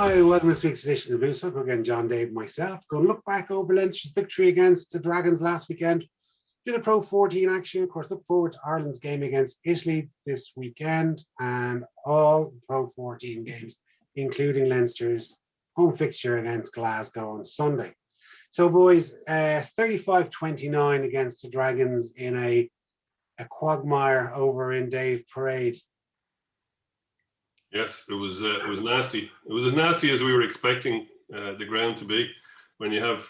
Hi, welcome to this week's edition of the Blues. We're again, John, Dave, and myself. Going to look back over Leinster's victory against the Dragons last weekend. Do the Pro 14 action. Of course, look forward to Ireland's game against Italy this weekend and all Pro 14 games, including Leinster's home fixture against Glasgow on Sunday. So, boys, 35-29 against the Dragons in a quagmire over in Dave Parade. Yes, it was nasty. It was as nasty as we were expecting the ground to be when you have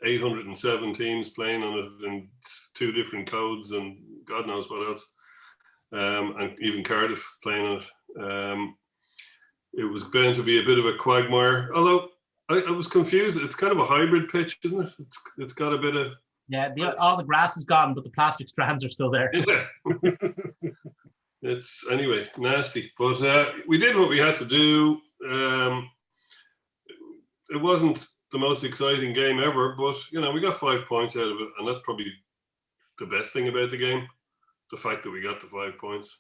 807 teams playing on it in two different codes and God knows what else, and even Cardiff playing on it. It was bound to be a bit of a quagmire, although I was confused. It's kind of a hybrid pitch, isn't it? It's got a bit of... Yeah, all the grass is gone, but the plastic strands are still there. Yeah. It's anyway nasty, but we did what we had to do. It wasn't the most exciting game ever, but we got 5 points out of it, and that's probably the best thing about the game: the fact that we got the 5 points.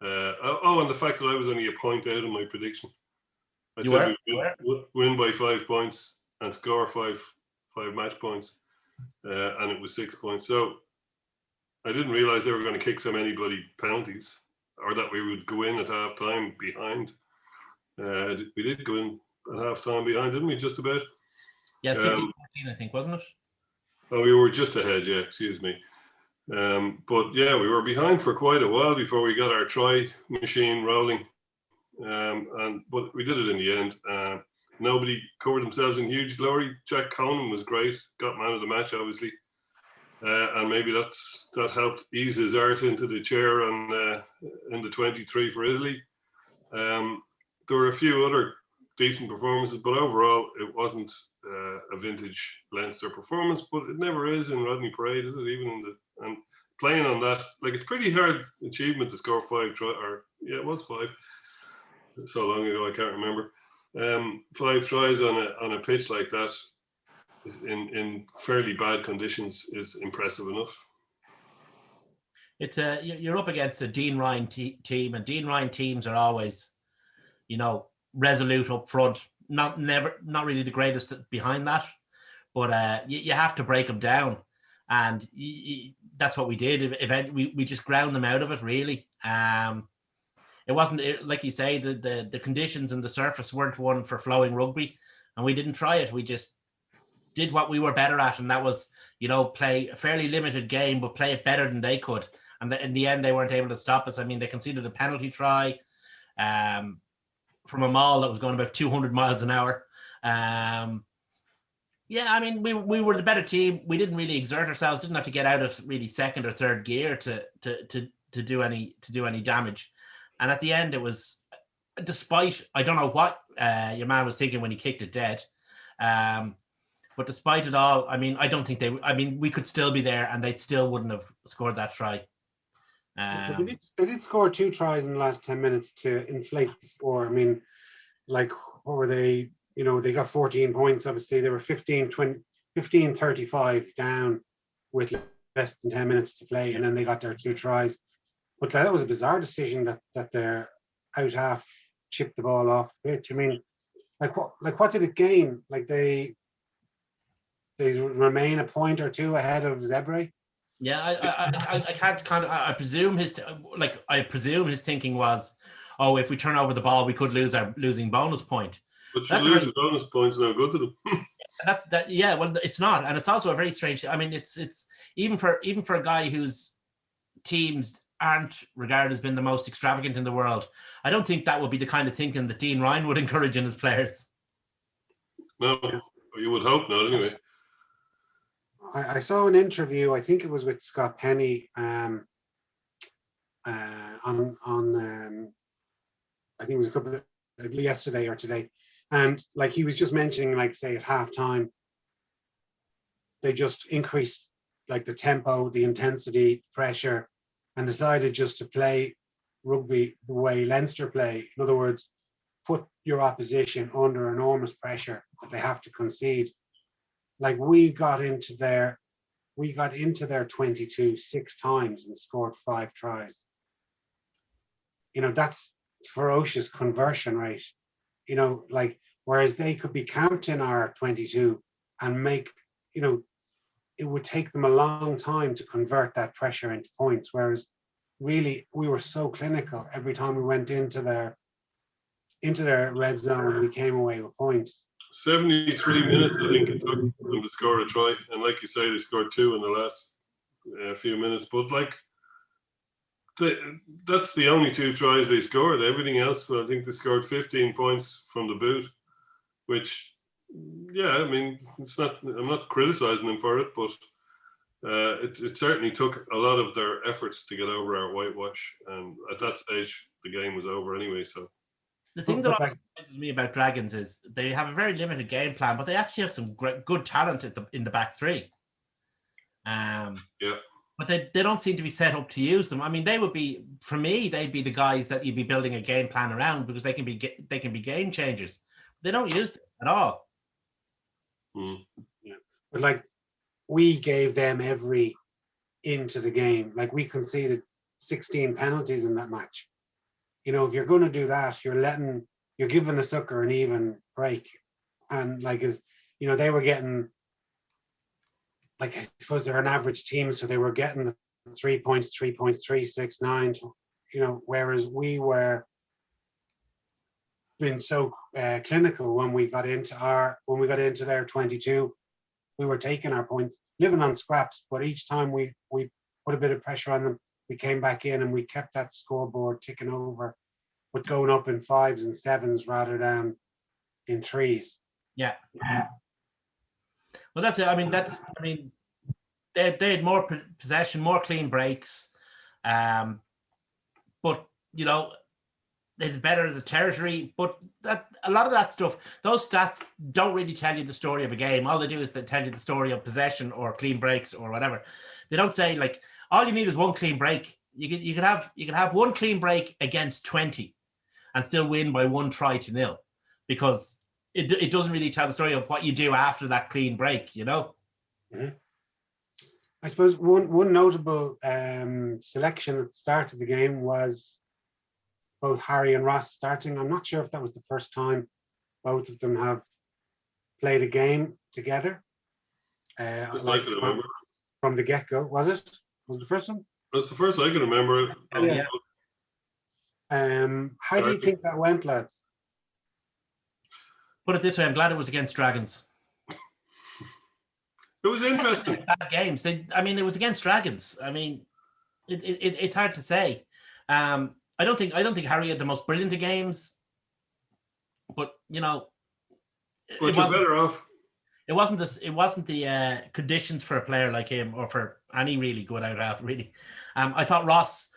And the fact that I was only a point out of my prediction. I said we'd win by 5 points and score five match points, and it was 6 points. So I didn't realize they were going to kick so many bloody penalties, or that we would go in at half time behind. We did go in at half time behind, didn't we? Just about. Yes, 15-14, I think, wasn't it? Oh, we were just ahead, yeah, excuse me. But yeah, we were behind for quite a while before we got our try machine rolling. But we did it in the end. Nobody covered themselves in huge glory. Jack Conan was great, got man of the match, obviously. And maybe that helped ease his arse into the chair in the 23 for Italy. There were a few other decent performances, but overall it wasn't a vintage Leinster performance. But it never is in Rodney Parade, is it? Even and playing on that, like, it's pretty hard achievement to score 5 it was 5. So long ago I can't remember. 5 tries on a pitch like that, in fairly bad conditions, is impressive enough. It's you're up against a Dean Ryan team, and Dean Ryan teams are always, resolute up front. Not really the greatest behind that, but you have to break them down, and that's what we did. Eventually, we just ground them out of it. Really, it wasn't like you say, the conditions and the surface weren't one for flowing rugby, and we didn't try it. We just did what we were better at, and that was, play a fairly limited game, but play it better than they could. And in the end, they weren't able to stop us. I mean, they conceded a penalty try from a maul that was going about 200 miles an hour. We were the better team. We didn't really exert ourselves. Didn't have to get out of really second or third gear to do any damage. And at the end, it was, despite, I don't know what your man was thinking when he kicked it dead. But despite it all, I mean, I don't think we could still be there, and they still wouldn't have scored that try. They did score 2 tries in the last 10 minutes to inflate the score. I mean, like, what were they? They got 14 points. Obviously, they were 15-35 down with less than 10 minutes to play, and then they got their 2 tries. But that was a bizarre decision that their out half chipped the ball off the pitch. I mean, what did it gain? Like, they remain a point or 2 ahead of Zebre. Yeah, I can't I presume his thinking was, oh, if we turn over the ball, we could lose our losing bonus point. But losing bonus points no good to them. That's that. Yeah, well, it's not, and it's also a very strange. I mean, it's even for a guy whose teams aren't regarded as being the most extravagant in the world. I don't think that would be the kind of thinking that Dean Ryan would encourage in his players. No, you would hope not, anyway. I saw an interview, I think it was with Scott Penny, on I think it was yesterday or today, and like he was just mentioning, like, say at halftime, they just increased like the tempo, the intensity, pressure, and decided just to play rugby the way Leinster play. In other words, put your opposition under enormous pressure that they have to concede. Like, we got into their 22 6 times and scored 5 tries. That's ferocious conversion rate. like, whereas they could be camped in our 22 and make, it would take them a long time to convert that pressure into points. Whereas really we were so clinical every time we went into their red zone, we came away with points. 73 minutes, I think it took them to score a try. And like you say, they scored 2 in the last few minutes. But like, that's the only 2 tries they scored. Everything else, I think they scored 15 points from the boot, which, yeah, I mean, I'm not criticizing them for it, but it certainly took a lot of their efforts to get over our whitewash. And at that stage, the game was over anyway. So the thing that always surprises me about Dragons is they have a very limited game plan, but they actually have some good talent in the back three. Yeah. But they don't seem to be set up to use them. I mean, they would be, for me, they'd be the guys that you'd be building a game plan around, because they can be game changers. They don't use them at all. Yeah. But like, we gave them every into the game. Like, we conceded 16 penalties in that match. If you're going to do that, you're giving a sucker an even break. And like, they were getting, like, I suppose they're an average team, so they were getting the 3 points, 3 points, 3, 6, 9, whereas we were being so clinical when we got into their 22. We were taking our points, living on scraps, but each time we put a bit of pressure on them, we came back in and we kept that scoreboard ticking over, but going up in 5s and 7s rather than in 3s. Yeah. Well, that's it. I mean, they had more possession, more clean breaks, but they did better the territory. But that a lot of that stuff, those stats don't really tell you the story of a game. All they do is they tell you the story of possession or clean breaks or whatever. They don't say, like, all you need is one clean break. You could have one clean break against 20 and still win by 1-0, because it doesn't really tell the story of what you do after that clean break, Mm-hmm. I suppose one notable selection at the start of the game was both Harry and Ross starting. I'm not sure if that was the first time both of them have played a game together. From the get-go, was it? Was it the first one? That's the first I can remember. Yeah. How do you think that went, lads? Put it this way, I'm glad it was against Dragons. It was interesting. Bad games. It was against Dragons. I mean, it's hard to say. I don't think Harry had the most brilliant of games, but but you're better off. It wasn't the conditions for a player like him, or for any really good out half, really. I thought Ross,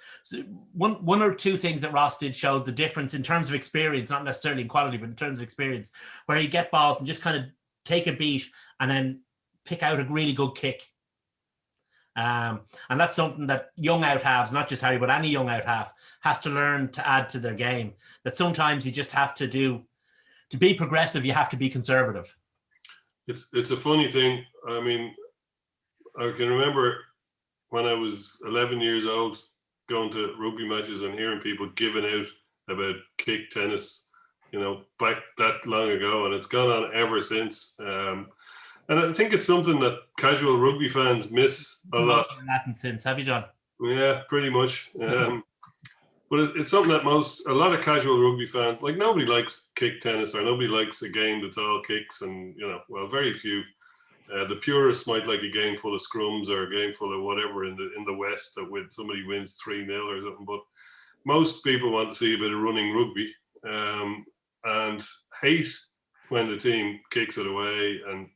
one or two things that Ross did showed the difference in terms of experience, not necessarily in quality, but in terms of experience, where he'd get balls and just kind of take a beat and then pick out a really good kick. And that's something that young out halves, not just Harry, but any young out half, has to learn to add to their game. That sometimes you just have to be progressive, you have to be conservative. It's a funny thing. I mean, I can remember when I was 11 years old going to rugby matches and hearing people giving out about kick tennis, back that long ago, and it's gone on ever since. And I think it's something that casual rugby fans miss a lot. That since, have you, John? Yeah, pretty much. But it's something that a lot of casual rugby fans, like, nobody likes kick tennis, or nobody likes a game that's all kicks, and very few. The purists might like a game full of scrums or a game full of whatever in the wet that when somebody wins 3-0 or something. But most people want to see a bit of running rugby, and hate when the team kicks it away and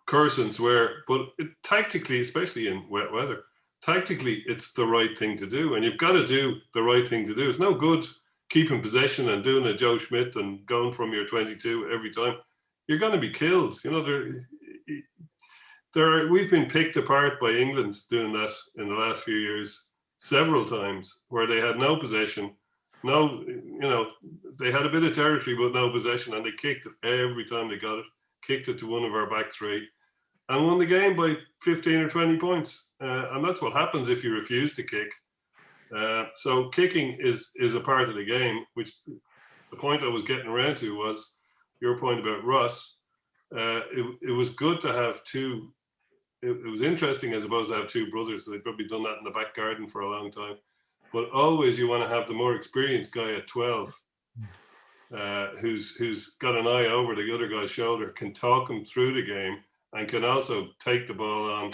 curse and swear. But tactically, especially in wet weather, tactically, it's the right thing to do, and you've got to do the right thing to do. It's no good keeping possession and doing a Joe Schmidt and going from your 22 every time. You're going to be killed. We've been picked apart by England doing that in the last few years several times, where they had no possession, they had a bit of territory but no possession, and they kicked it every time they got it, kicked it to one of our back three, and won the game by 15 or 20 points. And that's what happens if you refuse to kick. So kicking is a part of the game, which the point I was getting around to was your point about Russ. It was good to have two. It was interesting, as opposed to have two brothers. They'd probably done that in the back garden for a long time. But always you want to have the more experienced guy at 12, who's got an eye over the other guy's shoulder, can talk him through the game, and can also take the ball on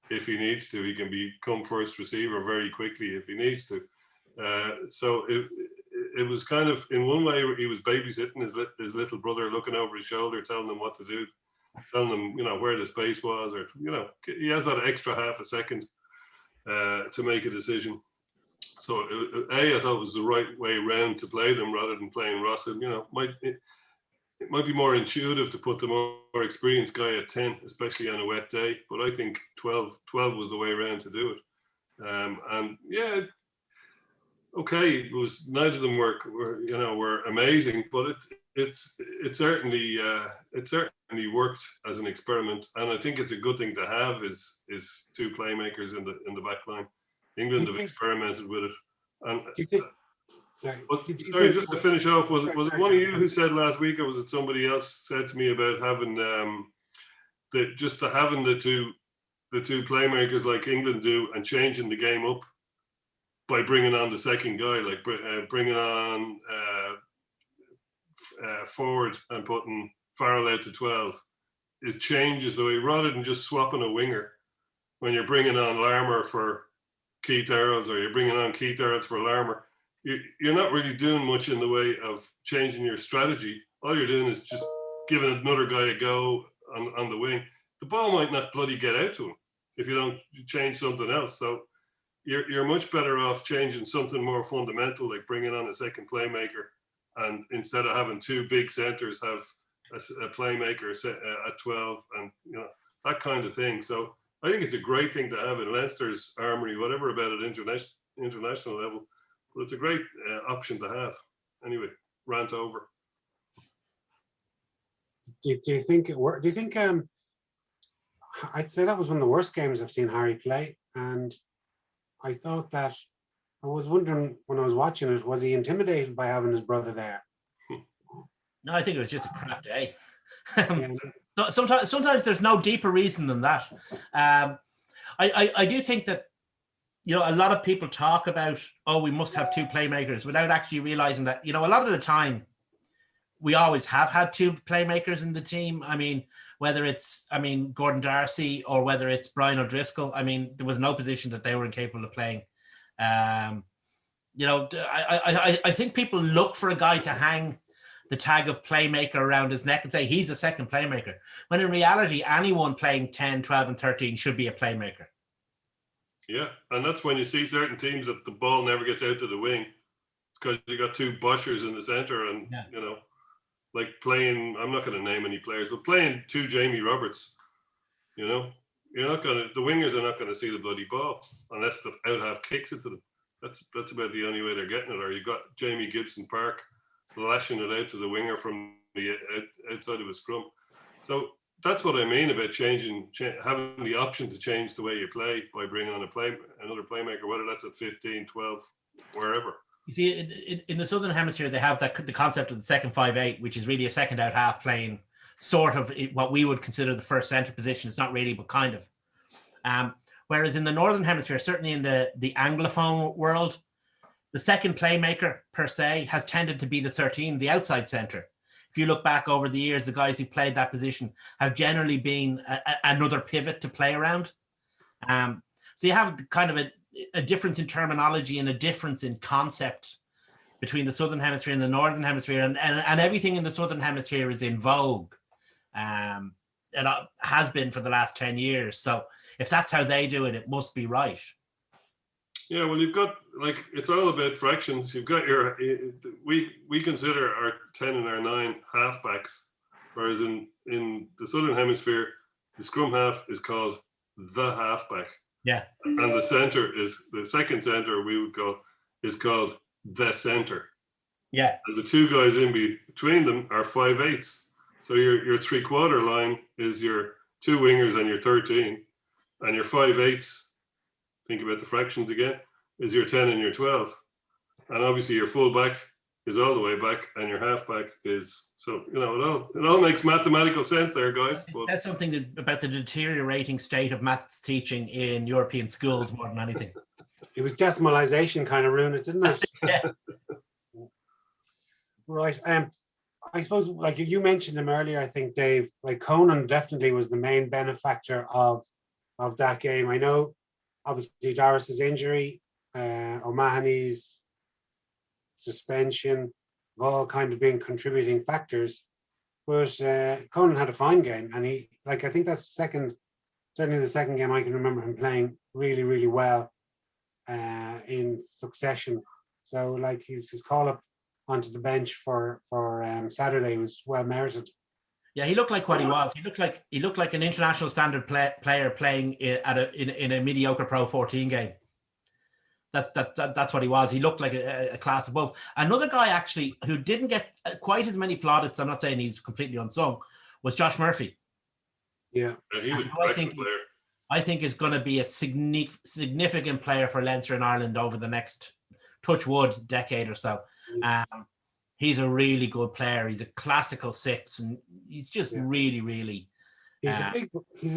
if he needs to. He can become first receiver very quickly if he needs to. So it was kind of, in one way, he was babysitting his little brother, looking over his shoulder, telling him what to do, telling them, where the space was, or, he has that extra half a second to make a decision. So I thought it was the right way round to play them rather than playing Ross. And, it might be more intuitive to put the more experienced guy at 10, especially on a wet day. But I think 12 was the way around to do it. And yeah, okay, it was, neither of them were amazing, but it certainly worked as an experiment, and I think it's a good thing to have is two playmakers in the back line. England have experimented with it. And Do you think? Sorry, just to finish off, was it one of you who said last week, or was it somebody else said to me about having having the two playmakers like England do, and changing the game up by bringing on the second guy, like bringing on forward and putting Farrell out to 12, it changes the way, rather than just swapping a winger. When you're bringing on Larmour for Keith Earls, or you're bringing on Keith Earls for Larmour, you're not really doing much in the way of changing your strategy. All you're doing is just giving another guy a go on the wing. The ball might not bloody get out to him if you don't change something else. So you're much better off changing something more fundamental, like bringing on a second playmaker, and instead of having two big centers, have a playmaker at 12, and that kind of thing. So I think it's a great thing to have in Leinster's armory, whatever about it international level. But it's a great option to have. Anyway, rant over. Do you think it worked? Do you think? I'd say that was one of the worst games I've seen Harry play, and I thought that, I was wondering when I was watching it, was he intimidated by having his brother there? No, I think it was just a crap day. Yeah. Sometimes there's no deeper reason than that. I do think that, a lot of people talk about, we must have two playmakers, without actually realizing that, a lot of the time we always have had two playmakers in the team. I mean, whether it's, Gordon Darcy, or whether it's Brian O'Driscoll, there was no position that they were incapable of playing. I think people look for a guy to hang the tag of playmaker around his neck and say he's a second playmaker, when in reality, anyone playing 10, 12, and 13 should be a playmaker. Yeah, and that's when you see certain teams that the ball never gets out to the wing. It's because you got two bushers in the center, and like playing, I'm not going to name any players, but playing two Jamie Roberts, you're not going to, the wingers are not going to see the bloody ball unless the out half kicks it to them. That's about the only way they're getting it. Or you've got Jamie Gibson Park lashing it out to the winger from the outside of a scrum. So that's what I mean about having the option to change the way you play by bringing on another playmaker, whether that's at 15, 12, wherever. You see, in the Southern Hemisphere, they have the concept of the second 5-8, which is really a second out half playing sort of what we would consider the first centre position. It's not really, but kind of. Whereas in the Northern Hemisphere, certainly in the Anglophone world, the second playmaker per se has tended to be the 13, the outside centre. If you look back over the years, the guys who played that position have generally been another pivot to play around. So you have kind of a difference in terminology and a difference in concept between the Southern Hemisphere and the Northern Hemisphere, and everything in the Southern Hemisphere is in vogue. It has been for the last 10 years. So if that's how they do it, it must be right. Yeah, well, you've got, like, it's all about fractions. You've got we consider our 10 and our 9 halfbacks, whereas in the Southern Hemisphere, the scrum half is called the halfback. Yeah. And the second center we would call is called the center. Yeah. And the two guys in between them are 5/8. So your 3/4 line is your two wingers and your 13, and your 5/8. Think about the fractions again, is your 10 and your 12. And obviously your fullback is all the way back, and your halfback is it all makes mathematical sense there, guys. But that's something about the deteriorating state of maths teaching in European schools more than anything. It was decimalization kind of ruined it, didn't it? Yeah. Right. I suppose, like you mentioned him earlier, I think, Dave, like Conan definitely was the main benefactor of that game. I know, obviously, Doris's injury, O'Mahony's suspension, have all kind of been contributing factors. But Conan had a fine game, and I think that's certainly the second game I can remember him playing really, really well in succession. So, like, his call up onto the bench for Saturday was well merited. Yeah, he looked like what he was. He looked like an international standard player playing in a mediocre Pro 14 game. That's what he was. He looked like a class above. Another guy actually who didn't get quite as many plaudits, I'm not saying he's completely unsung, was Josh Murphy. Yeah, he's a great player. I think is going to be a significant player for Leinster and Ireland over the next, touch wood, decade or so. He's a really good player. He's a classical six, and he's just really, really. He's a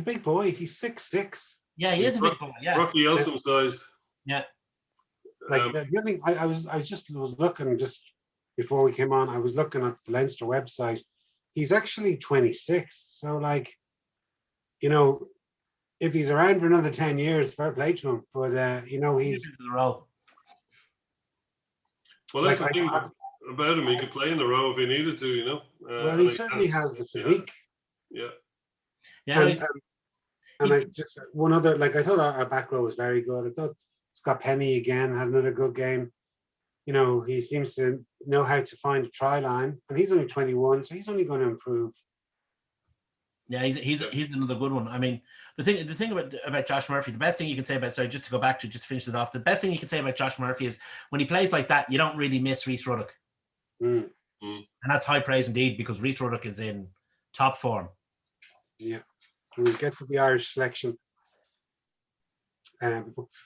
big boy. He's 6'6". Yeah, he is a big boy. Yeah, Rocky Elsom sized. Yeah. Like the other thing, I was looking just before we came on. I was looking at the Leinster website. He's actually 26. So, like, if he's around for another 10 years, fair play to him. But he's. Well, that's the thing about him. He could play in the row if he needed to, well, he certainly has the physique. Yeah. And I just one other, like, I thought our back row was very good. I thought Scott Penny again had another good game. He seems to know how to find a try line, and he's only 21, so he's only going to improve. Yeah, he's another good one. I mean, the thing about Josh Murphy, the best thing you can say about, sorry, just to finish it off, the best thing you can say about Josh Murphy is when he plays like that, you don't really miss Rhys Ruddock. And that's high praise indeed, because Rhys Ruddock is in top form. Yeah, we'll get to the Irish selection.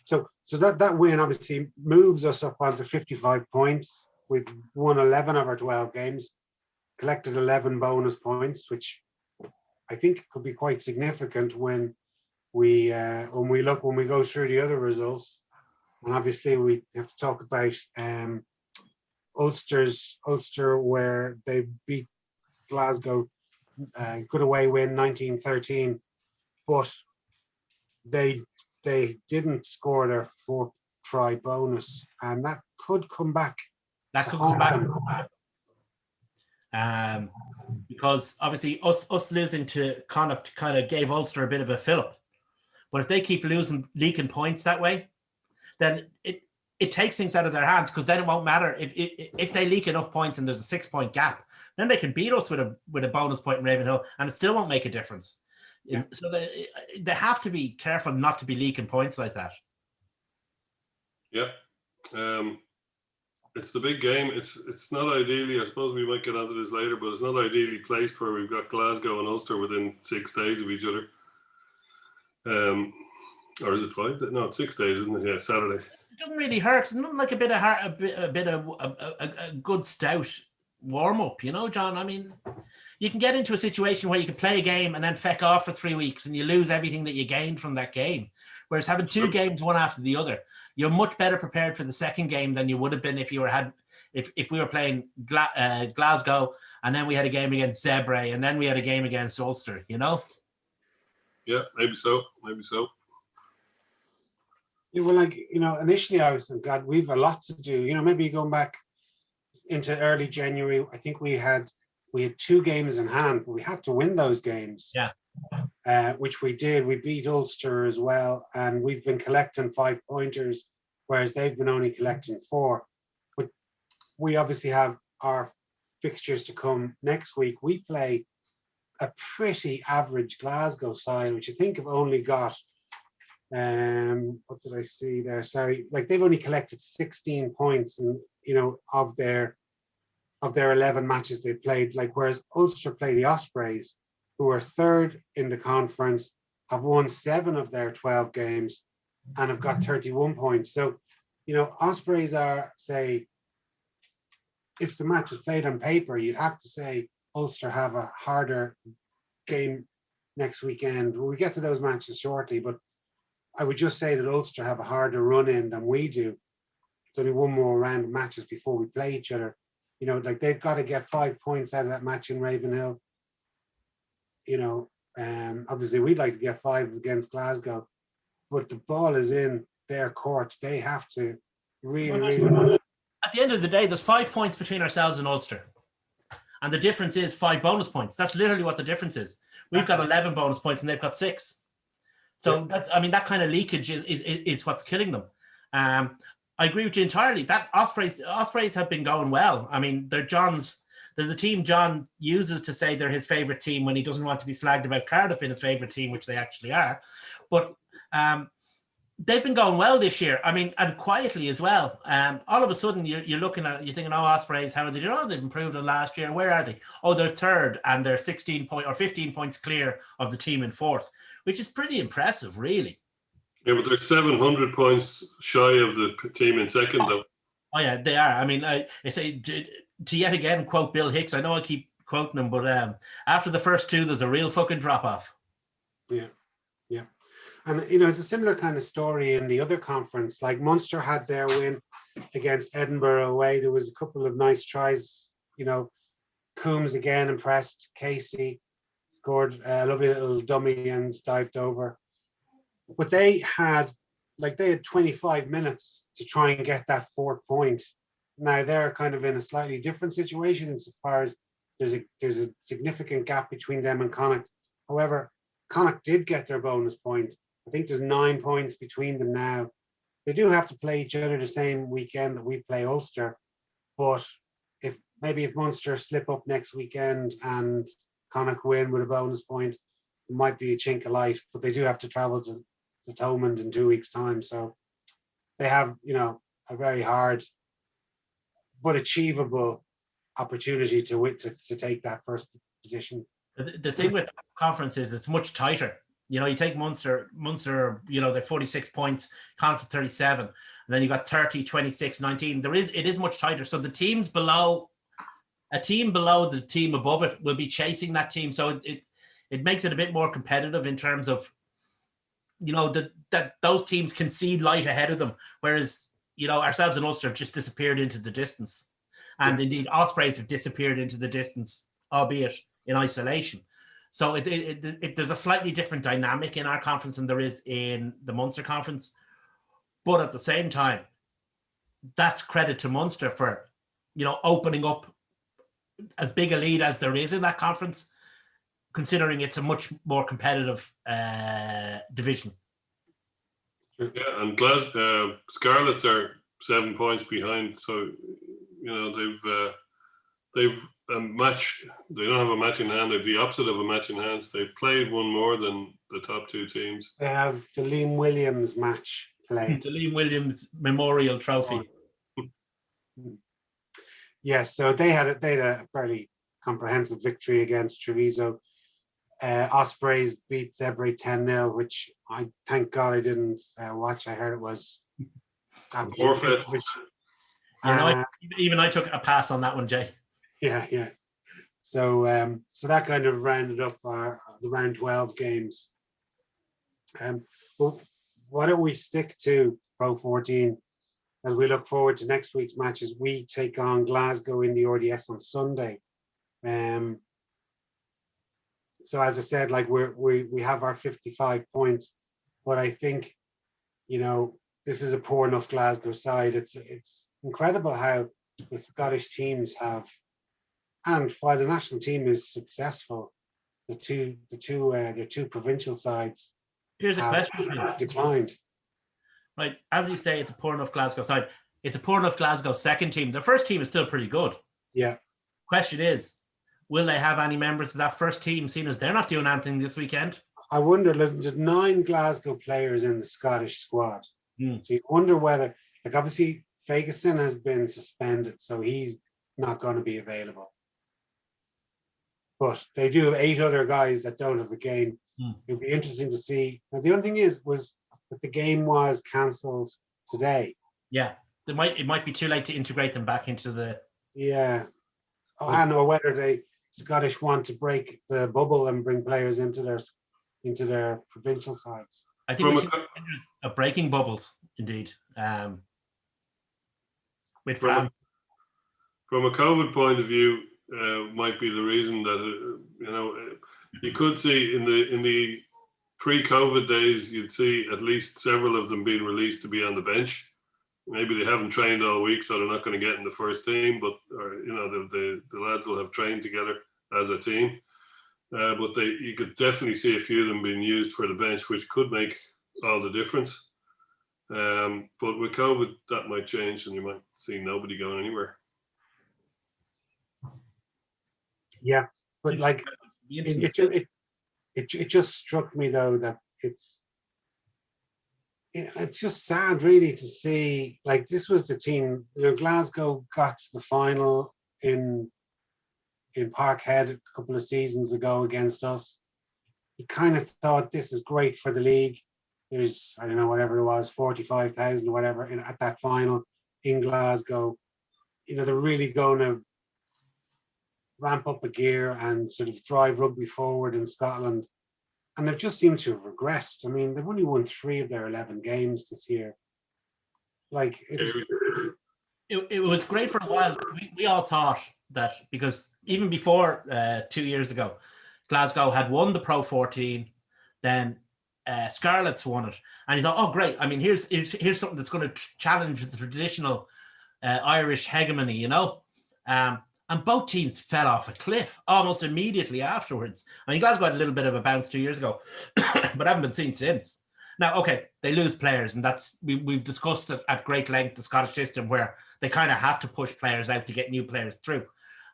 So that win obviously moves us up onto 55 points. We've won 11 of our 12 games, collected 11 bonus points, which I think could be quite significant when we go through the other results. And obviously we have to talk about Ulster, where they beat Glasgow, good away win 19-13, but they didn't score their fourth try bonus, and that could come back. Because obviously us losing to Connacht kind of gave Ulster a bit of a fillip. But if they keep leaking points that way, then it takes things out of their hands, because then it won't matter if they leak enough points and there's a 6-point gap, then they can beat us with a bonus point in Ravenhill, and it still won't make a difference. Yeah. So they have to be careful not to be leaking points like that. Yeah. It's the big game. It's not ideally, I suppose we might get onto this later, but it's not ideally placed where we've got Glasgow and Ulster within 6 days of each other. Or is it 5? No, it's 6 days, isn't it? Yeah, Saturday. It doesn't really hurt. It's not like a good stout warm up, John. I mean, you can get into a situation where you can play a game and then feck off for 3 weeks and you lose everything that you gained from that game. Whereas having 2 games one after the other, you're much better prepared for the second game than you would have been if we were playing Glasgow and then we had a game against Zebre and then we had a game against Ulster, Yeah, maybe so. Yeah, well, initially I was thinking, God, we've a lot to do. Maybe going back into early January, I think we had 2 games in hand, but we had to win those games. Yeah. Which we did. We beat Ulster as well, and we've been collecting 5-pointers, whereas they've been only collecting 4. But we obviously have our fixtures to come next week. We play a pretty average Glasgow side, which I think have only got what did I see there? Sorry, like they've only collected 16 points, and of their 11 matches they played. Like, whereas Ulster play the Ospreys, who are 3rd in the conference, have won 7 of their 12 games, and have got 31 points. So, Ospreys are, say, if the match was played on paper, you'd have to say Ulster have a harder game next weekend. We'll get to those matches shortly, but I would just say that Ulster have a harder run in than we do. It's only one more round of matches before we play each other. You know, like they've got to get 5 points out of that match in Ravenhill. You know, obviously we'd like to get 5 against Glasgow, but the ball is in their court. They have to really. At the end of the day, there's 5 points between ourselves and Ulster. And the difference is 5 bonus points. That's literally what the difference is. We've got 11 bonus points and they've got 6. So that's, I mean, that kind of leakage is what's killing them. I agree with you entirely. That Ospreys have been going well. I mean, they're the team John uses to say they're his favorite team when he doesn't want to be slagged about Cardiff in his favorite team, which they actually are. But they've been going well this year. I mean, and quietly as well. All of a sudden, you're looking at, you're thinking, oh, Ospreys, how are they doing? Oh, they've improved on last year. Where are they? Oh, they're third, and they're 15 points clear of the team in fourth, which is pretty impressive, really. Yeah, but they're 700 points shy of the team in second, though. Oh yeah, they are. I mean, I say to yet again quote Bill Hicks. I know I keep quoting him, but after the first 2, there's a real fucking drop off. Yeah. And, you know, it's a similar kind of story in the other conference. Like Munster had their win against Edinburgh away. There was a couple of nice tries. You know, Coombs again impressed. Casey scored a lovely little dummy and dived over. But they had 25 minutes to try and get that 4th point. Now they're kind of in a slightly different situation insofar as there's a significant gap between them and Connacht. However, Connacht did get their bonus point. I think there's 9 points between them now. They do have to play each other the same weekend that we play Ulster, but if Munster slip up next weekend and Connacht win with a bonus point, it might be a chink of light. But they do have to travel to Thomond in 2 weeks' time, so they have, you know, a very hard but achievable opportunity to take that first position. The thing with the conference is it's much tighter. You know, you take Munster, you know, they're 46 points, Connacht 37, and then you got 30, 26, 19. It is much tighter. So the teams below, a team below the team above it will be chasing that team. So it makes it a bit more competitive in terms of, you know, that those teams can see light ahead of them. Whereas, you know, ourselves and Ulster have just disappeared into the distance. And indeed, Ospreys have disappeared into the distance, albeit in isolation. So there's a slightly different dynamic in our conference than there is in the Munster conference. But at the same time, that's credit to Munster for, you know, opening up as big a lead as there is in that conference, considering it's a much more competitive division. Yeah, and Scarlets are 7 points behind. So, you know, they've a match. They don't have a match in hand. They have the opposite of a match in hand. They've played one more than the top 2 teams. They have the Liam Williams match played. The Liam Williams Memorial Trophy. Yes, so they had a fairly comprehensive victory against Treviso. Ospreys beat Zebre 10-0, which I thank God I didn't watch. I heard it was forfeit. Even I took a pass on that one, Jay. Yeah. So that kind of rounded up the round 12 games. Well, why don't we stick to Pro 14 as we look forward to next week's matches? We take on Glasgow in the RDS on Sunday. So as I said, like we have our 55 points, but I think, you know, this is a poor enough Glasgow side. It's incredible how the Scottish teams have, and while the national team is successful, their two provincial sides. Here's a question. Declined. Right, as you say, it's a poor enough Glasgow side. It's a poor enough Glasgow second team. The first team is still pretty good. Yeah. Question is, will they have any members of that first team, seeing as they're not doing anything this weekend? I wonder, there's 9 Glasgow players in the Scottish squad. So you wonder whether, like, obviously Ferguson has been suspended, so he's not going to be available. But they do have 8 other guys that don't have a game. It'll be interesting to see. Now, the only thing was that the game was cancelled today. Yeah, it might be too late to integrate them back into the Yeah. Oh, and or whether they Scottish want to break the bubble and bring players into their provincial sides. I think From we a should co- of breaking bubbles, indeed, with from a, France. from a COVID point of view, might be the reason that you could see in the pre-COVID days, you'd see at least several of them being released to be on the bench. Maybe they haven't trained all week, so they're not going to get in the first team. But the lads will have trained together as a team. But you could definitely see a few of them being used for the bench, which could make all the difference. But with COVID, that might change, and you might see nobody going anywhere. Yeah, but like it just struck me though that it's just sad really to see, like, this was the team, Glasgow got to the final in Parkhead a couple of seasons ago against us. You kind of thought this is great for the league. There's, I don't know, whatever it was, 45,000 or whatever at that final in Glasgow. They're really going to ramp up a gear and sort of drive rugby forward in Scotland. And they've just seemed to have regressed. I mean, they've only won 3 of their 11 games this year. Like, it was great for a while. We all thought that, because even before 2 years ago, Glasgow had won the Pro 14, then Scarlets won it, and you thought, oh great, I mean, here's something that's going to challenge the traditional Irish hegemony, and both teams fell off a cliff almost immediately afterwards. I mean, Glasgow had a little bit of a bounce 2 years ago, but haven't been seen since. Now, okay, they lose players, and that's we've discussed it at great length, the Scottish system, where they kind of have to push players out to get new players through.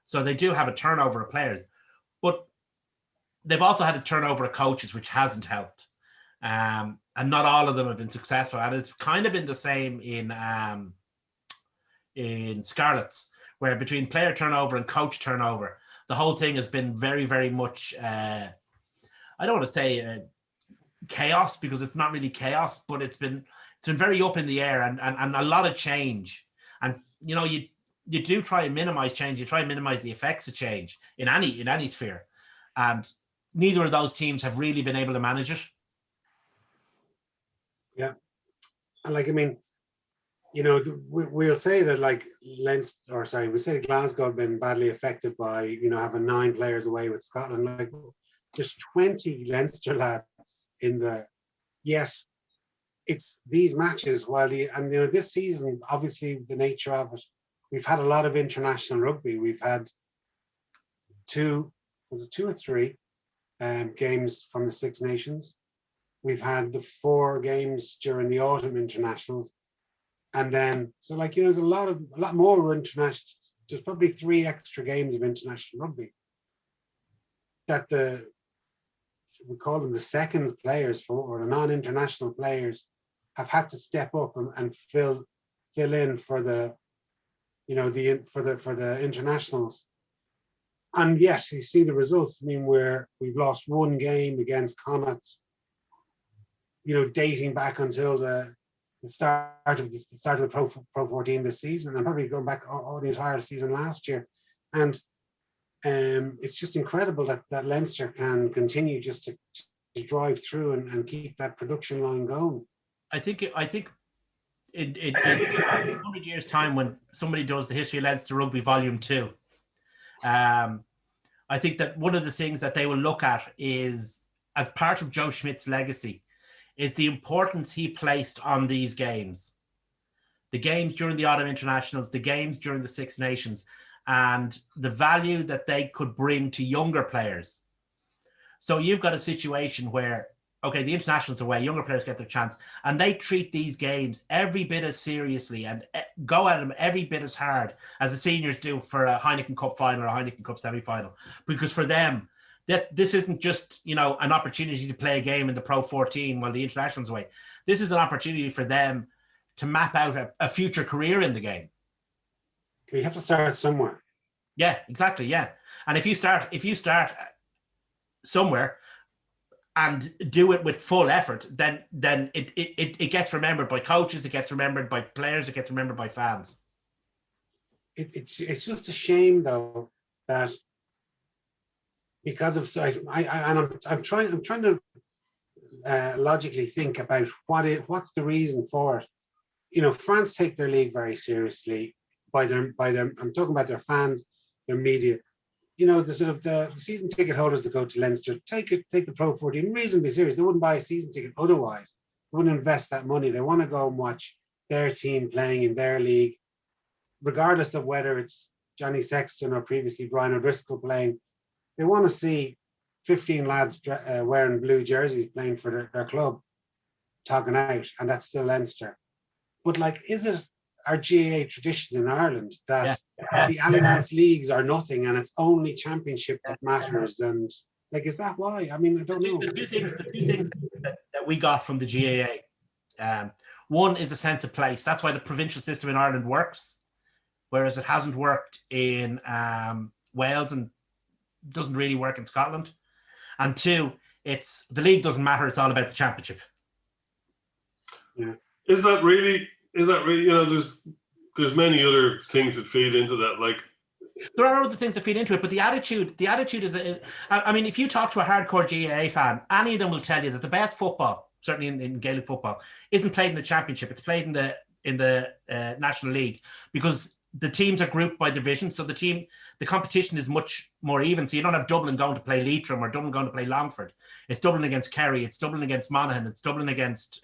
So they do have a turnover of players, but they've also had a turnover of coaches, which hasn't helped. And not all of them have been successful. And it's kind of been the same in Scarlets, where between player turnover and coach turnover, the whole thing has been very, very much, I don't want to say chaos, because it's not really chaos, but it's been very up in the air, and a lot of change. And you do try and minimize change. You try and minimize the effects of change in any sphere, and neither of those teams have really been able to manage it. Yeah, and like, I mean, we'll say that, like, we say Glasgow have been badly affected by having 9 players away with Scotland. Like, there's 20 Leinster lads in there. Yet it's these matches this season, obviously the nature of it, we've had a lot of international rugby. We've had 2 or 3 games from the Six Nations. We've had the 4 games during the autumn internationals. And then, so, like, there's a lot more international. There's probably 3 extra games of international rugby that we call them the seconds players or the non-international players have had to step up and fill in for the for the internationals. And yes, you see the results. I mean, we've lost 1 game against Connacht, dating back until the start of the Pro 14 this season, and probably going back all the entire season last year. And it's just incredible that Leinster can continue just to drive through and keep that production line going. I think in 100 years' time, when somebody does the History of Leinster Rugby Volume 2, I think that one of the things that they will look at is, as part of Joe Schmidt's legacy, is the importance he placed on these games. The games during the autumn internationals, the games during the Six Nations, and the value that they could bring to younger players. So you've got a situation where, okay, the internationals away, younger players get their chance, and they treat these games every bit as seriously and go at them every bit as hard as the seniors do for a Heineken Cup final or a Heineken Cup semi-final. Because for them, that this isn't just, an opportunity to play a game in the Pro 14 while the internationals away. This is an opportunity for them to map out a future career in the game. You have to start somewhere. Yeah, exactly. Yeah. And if you start somewhere and do it with full effort, then it gets remembered by coaches, it gets remembered by players, it gets remembered by fans. it's just a shame though that because of I'm trying to logically think about what's the reason for it. You know, France take their league very seriously by their I'm talking about their fans, their media. You know, the sort of the season ticket holders that go to Leinster take the Pro 14 reasonably serious. They wouldn't buy a season ticket otherwise. They wouldn't invest that money. They want to go and watch their team playing in their league, regardless of whether it's Johnny Sexton or previously Brian O'Driscoll playing. They want to see 15 lads wearing blue jerseys playing for their club, talking out, and that's still Leinster. But like, is it our GAA tradition in Ireland that the Alliance leagues are nothing and it's only championship that matters? And like, is that why? I mean, I don't know. The two things that we got from the GAA, one is a sense of place. That's why the provincial system in Ireland works, whereas it hasn't worked in Wales and doesn't really work in Scotland. And two, it's the league doesn't matter. It's all about the championship. Yeah. Is that really? You know, there's many other things that feed into that. Like, there are other things that feed into it, but the attitude is. I mean, if you talk to a hardcore GAA fan, any of them will tell you that the best football, certainly in Gaelic football, isn't played in the championship. It's played in the National League, because the teams are grouped by division. So the competition is much more even. So you don't have Dublin going to play Leitrim or Dublin going to play Longford. It's Dublin against Kerry. It's Dublin against Monaghan. It's Dublin against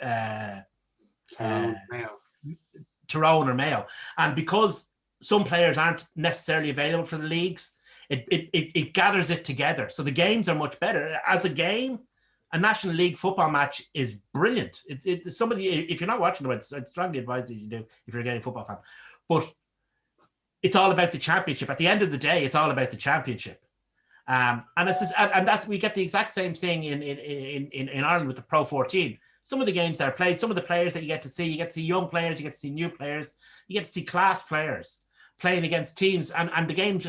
Tyrone or Mayo. And because some players aren't necessarily available for the leagues, it gathers it together. So the games are much better. As a game, a National League football match is brilliant. Somebody, if you're not watching it, I'd strongly advise that you do if you're a Gaelic football fan. But it's all about the championship. At the end of the day, it's all about the championship. And that's, we get the exact same thing in Ireland with the Pro 14. Some of the games that are played, some of the players that you get to see young players, you get to see new players, you get to see class players playing against teams, and the games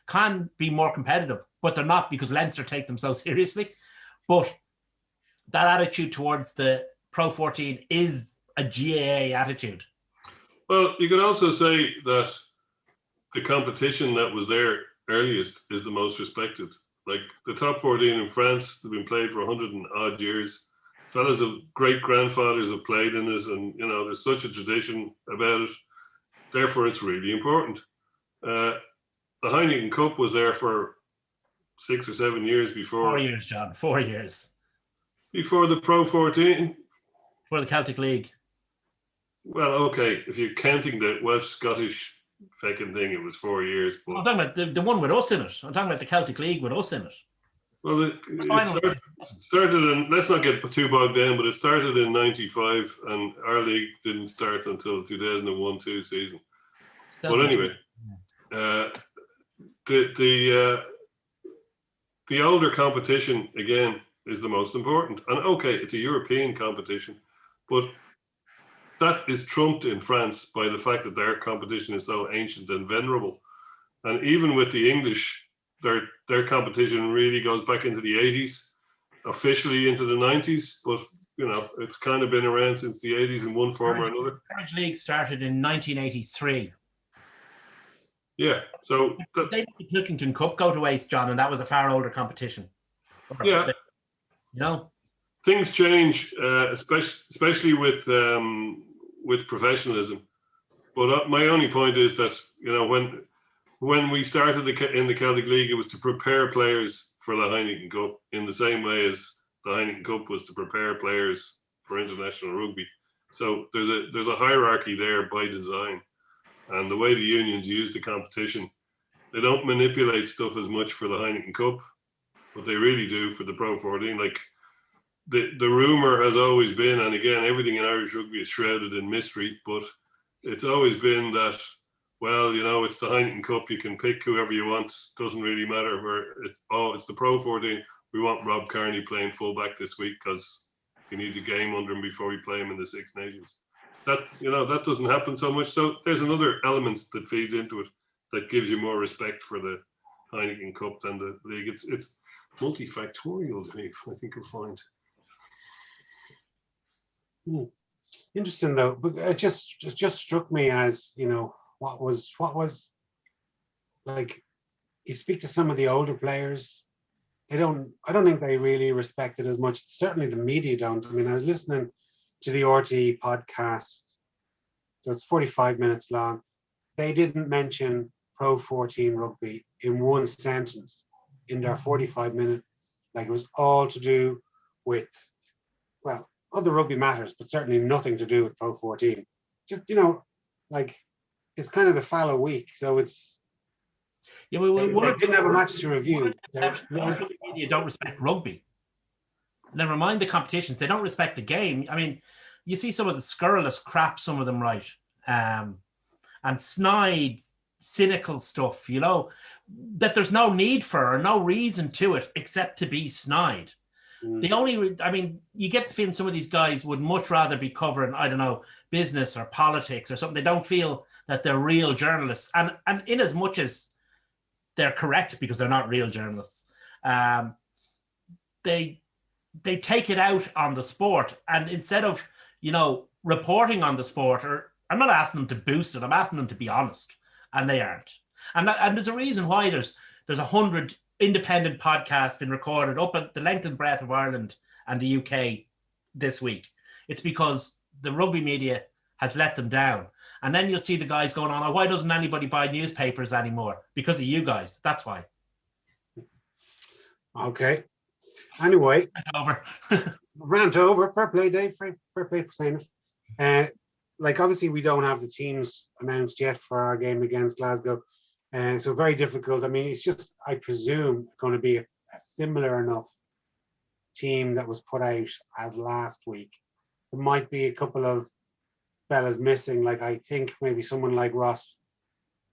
can be more competitive, but they're not, because Leinster take them so seriously. But that attitude towards the Pro 14 is a GAA attitude. Well, you could also say that the competition that was there earliest is the most respected. Like the top 14 in France have been played for 100 and odd years. Fellas of great grandfathers have played in it, and you know there's such a tradition about it. Therefore, it's really important. The Heineken Cup was there for 6 or 7 years before. 4 years, John. 4 years before the Pro 14. For the Celtic League. Well, okay, if you're counting the Welsh Scottish fucking thing, it was 4 years. But I'm talking about the one with us in it. I'm talking about the Celtic League with us in it. Well, it started in, let's not get too bogged down, but it started in 95 and our league didn't start until 2001-2 season. But anyway, the older competition, again, is the most important. And okay, it's a European competition, but that is trumped in France by the fact that their competition is so ancient and venerable. And even with the English, their competition really goes back into the 80s, officially into the 90s, but you know it's kind of been around since the 80s in one form or another. Courage League started in 1983. Yeah, so they made the Pilkington Cup go to waste, John, and that was a far older competition. Yeah, you know, things change, especially with professionalism. But my only point is that you know when we started in the Celtic League, it was to prepare players for the Heineken Cup in the same way as the Heineken Cup was to prepare players for international rugby. So there's a hierarchy there by design. And the way the unions use the competition, they don't manipulate stuff as much for the Heineken Cup, but they really do for the Pro 14. Like the rumor has always been, and again, everything in Irish rugby is shrouded in mystery, but it's always been that, well, you know, it's the Heineken Cup. You can pick whoever you want. Doesn't really matter where. It's the Pro 14. We want Rob Kearney playing fullback this week because he needs a game under him before we play him in the Six Nations. That doesn't happen so much. So there's another element that feeds into it that gives you more respect for the Heineken Cup than the league. It's multifactorial, Dave, I think you'll find. Interesting though, but it just struck me as, you know, what was like you speak to some of the older players, I don't think they really respect it as much. Certainly the media don't. I mean, I was listening to the RTE podcast, so it's 45 minutes long. They didn't mention Pro 14 rugby in one sentence in their 45-minute. Like, it was all to do with, well, other rugby matters, but certainly nothing to do with Pro 14. Just, like, it's kind of the fallow week, so it's. Yeah, they didn't have a match to review. Media don't respect rugby. Never mind the competitions; they don't respect the game. I mean, you see some of the scurrilous crap some of them write, and snide, cynical stuff. That there's no need for or no reason to it except to be snide. You get the feeling some of these guys would much rather be covering, I don't know, business or politics or something. They don't feel that they're real journalists, and in as much as they're correct because they're not real journalists, they take it out on the sport, and instead of reporting on the sport, or I'm not asking them to boost it, I'm asking them to be honest, and they aren't. And there's a reason why there's 100 independent podcasts been recorded up at the length and breadth of Ireland and the UK this week. It's because the rugby media has let them down. And then you'll see the guys going on, why doesn't anybody buy newspapers anymore? Because of you guys. That's why. Okay. Anyway. Over. Rant over. Fair play, Dave. Fair play for saying it. Obviously, we don't have the teams announced yet for our game against Glasgow. So very difficult. I mean, it's just, I presume, going to be a similar enough team that was put out as last week. There might be a couple of fellas missing. Like, I think maybe someone like Ross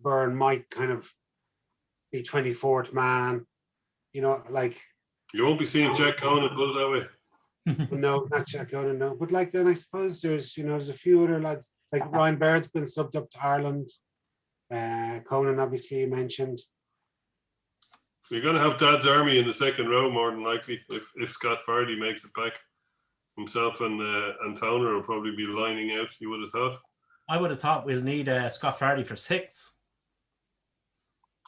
Byrne might kind of be 24th man. You won't be seeing Jack Conan, put it that way. No, not Jack Conan, no. But then I suppose there's a few other lads, like Ryan Baird's been subbed up to Ireland. Conan, obviously, you mentioned. So you're going to have Dad's Army in the second row, more than likely, if Scott Fardy makes it back. Himself and Towner will probably be lining out, you would have thought. I would have thought we'll need Scott Fardy for 6.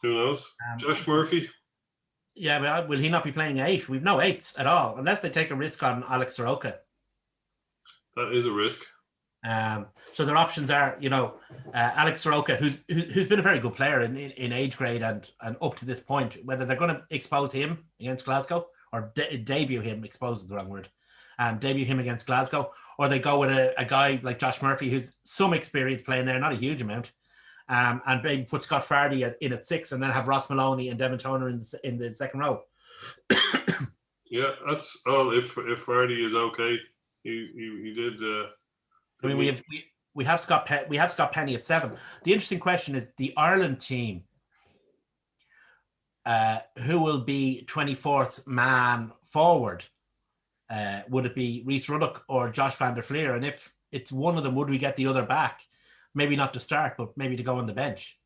Who knows? Josh Murphy. Yeah, but will he not be playing 8? We've no 8s at all, unless they take a risk on Alex Soroka. That is a risk. So their options are, Alex Soroka, who's been a very good player in age grade and up to this point. Whether they're going to expose him against Glasgow or debut him, expose is the wrong word, debut him against Glasgow, or they go with a guy like Josh Murphy, who's some experience playing there, not a huge amount, and maybe put Scott Fardy in at 6, and then have Ross Maloney and Devin Toner in the second row. Yeah, that's all. If Fardy is okay, he did. I mean, we have Scott Penny at 7. The interesting question is the Ireland team. Who will be 24th man forward? Would it be Rhys Ruddock or Josh van der Fleer? And if it's one of them, would we get the other back? Maybe not to start, but maybe to go on the bench.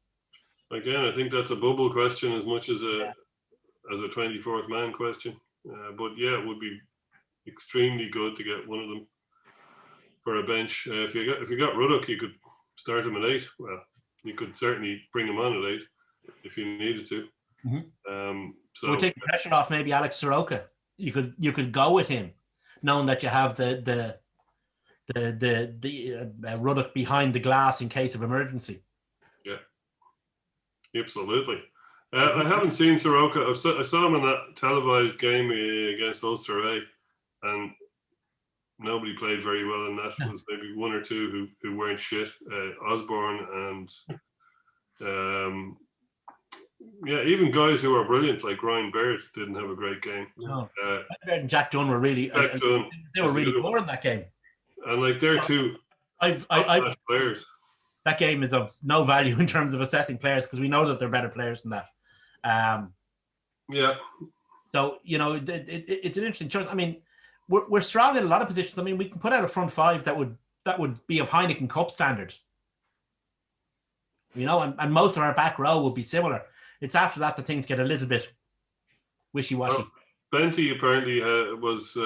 Again, I think that's a bubble question as much as a 24th man question. But yeah, it would be extremely good to get one of them for a bench. If you got Ruddock, you could start him at 8. Well, you could certainly bring him on at 8 if you needed to. Mm-hmm. So we'll take the pressure off maybe Alex Soroka. You could go with him, knowing that you have the Ruddock behind the glass in case of emergency. Yeah, absolutely. I haven't seen Soroka. I saw him in that televised game against Ulster, and nobody played very well in that. There was maybe one or two who weren't shit. Osborne and even guys who are brilliant like Ryan Baird didn't have a great game. No. Baird and Jack Dunn were really they were really poor in that game. And they're two players. That game is of no value in terms of assessing players because we know that they're better players than that. So it's an interesting choice. I mean, we're strong in a lot of positions. I mean, we can put out a front 5 that would be of Heineken Cup standard. And most of our back row will be similar. It's after that things get a little bit wishy-washy. Benty apparently was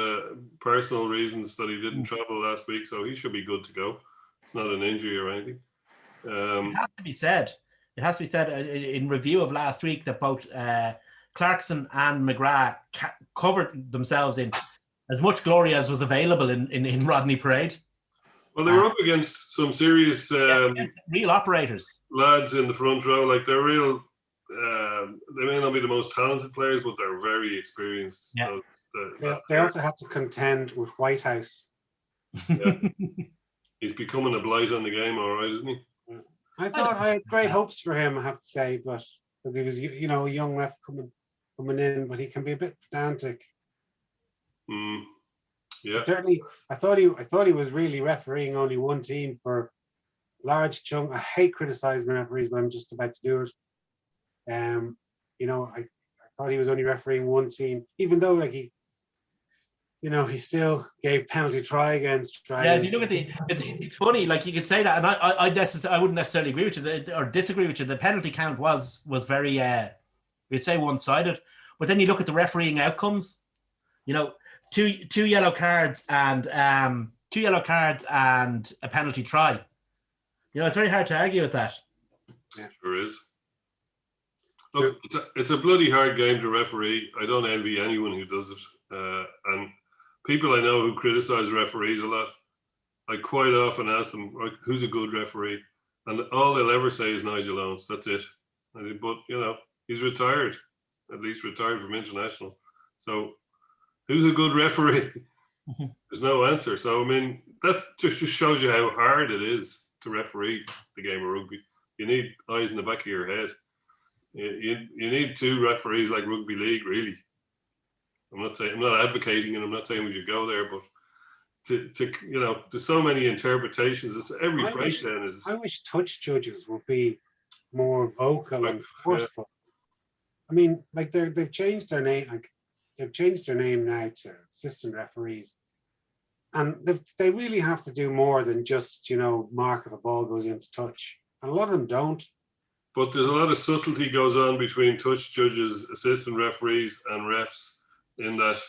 personal reasons that he didn't travel last week, so he should be good to go. It's not an injury or anything. It has to be said, it has to be said in review of last week that both Clarkson and McGrath covered themselves in as much glory as was available in Rodney Parade. Well, they were up against some serious real operators, lads in the front row. Like they're real. They may not be the most talented players, but they're very experienced. Yeah. They also had to contend with Whitehouse. Yeah. He's becoming a blight on the game, all right, isn't he? I thought I had great hopes for him, I have to say, but because he was, you know, a young ref coming in, but he can be a bit pedantic. Yeah. Certainly, I thought he was really refereeing only one team for large chunk. I hate criticizing referees, but I'm just about to do it. You know, I thought he was only refereeing one team, even though like he still gave penalty try against Dragons. Yeah, if you look at it's funny. Like you could say that, and I wouldn't necessarily agree with you or disagree with you. The penalty count was very we'd say one-sided, but then you look at the refereeing outcomes. You know, two yellow cards and a penalty try. You know, it's very hard to argue with that. Yeah. Sure is. Look, it's a bloody hard game to referee. I don't envy anyone who does it. And people I know who criticize referees a lot, I quite often ask them, who's a good referee? And all they'll ever say is Nigel Owens. That's it. But, you know, he's retired, at least retired from international. So who's a good referee? There's no answer. So, I mean, that just shows you how hard it is to referee the game of rugby. You need eyes in the back of your head. You need two referees like rugby league, really. I'm not advocating, and I'm not saying we should go there, but to you know, there's so many interpretations. It's every breakdown is. I wish touch judges would be more vocal and forceful. Yeah. I mean, like they've changed their name. Like they've changed their name now to assistant referees, and they really have to do more than just, you know, mark if a ball goes into touch. And a lot of them don't. But there's a lot of subtlety goes on between touch judges, assistant referees, and refs, in that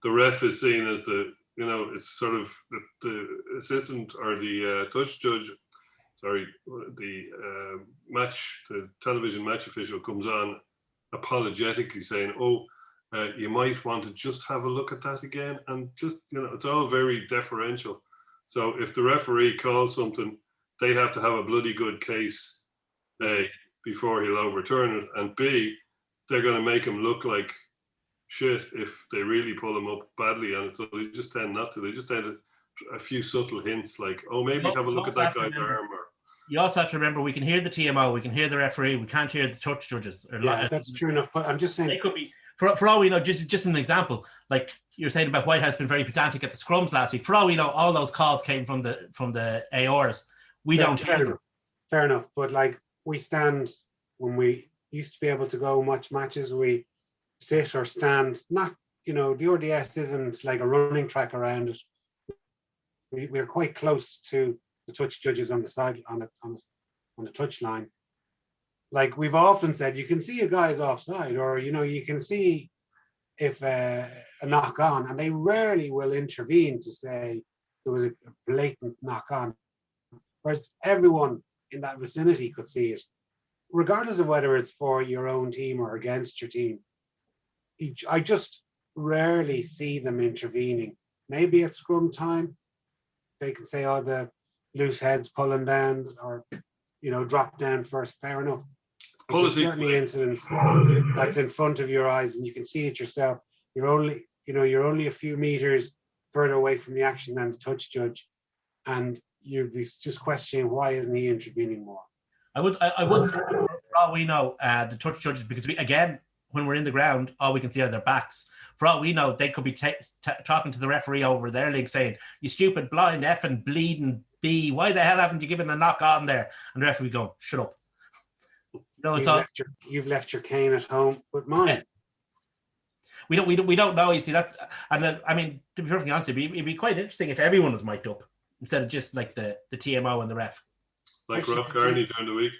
the ref is seen as the, you know, it's sort of the assistant or the touch judge, the television match official comes on apologetically saying, you might want to just have a look at that again. And just, you know, it's all very deferential. So if the referee calls something, they have to have a bloody good case, A, before he'll overturn it, and B, they're going to make him look like shit if they really pull him up badly on it. So they just tend not to. They just tend to a few subtle hints like, maybe have a look at that guy's arm. You also have to remember, we can hear the TMO, we can hear the referee, we can't hear the touch judges. Yeah, that's true enough. But I'm just saying, it could be, for all we know, just an example, like you're saying about Whitehouse being very pedantic at the scrums last week. For all we know, all those calls came from the AORs. We don't hear them. Fair enough, but like we stand, when we used to be able to go watch matches, we sit or stand. Not, you know, the RDS isn't like a running track around it. We're quite close to the touch judges on the side, on the touch line. Like we've often said, you can see a guy's offside, or, you know, you can see if a knock on, and they rarely will intervene to say there was a blatant knock on, whereas everyone in that vicinity could see it, regardless of whether it's for your own team or against your team. I just rarely see them intervening. Maybe at scrum time, they can say, the loose head's pulling down, or, you know, drop down first. Fair enough. There's certainly incidents that's in front of your eyes and you can see it yourself. You're only a few meters further away from the action than the touch judge, and you'd be just questioning, why isn't he intervening more? I would say, for all we know, the touch judges, because when we're in the ground, all we can see are their backs. For all we know, they could be talking to the referee over their league saying, "You stupid, blind, effing, bleeding B, why the hell haven't you given the knock on there?" And the referee going, "Shut up." No, you've left your cane at home, but mine. Yeah. We don't know. You see, that's, and I mean, to be perfectly honest, it'd be quite interesting if everyone was mic'd up instead of just like the TMO and the ref. Like Rob Carney during the week.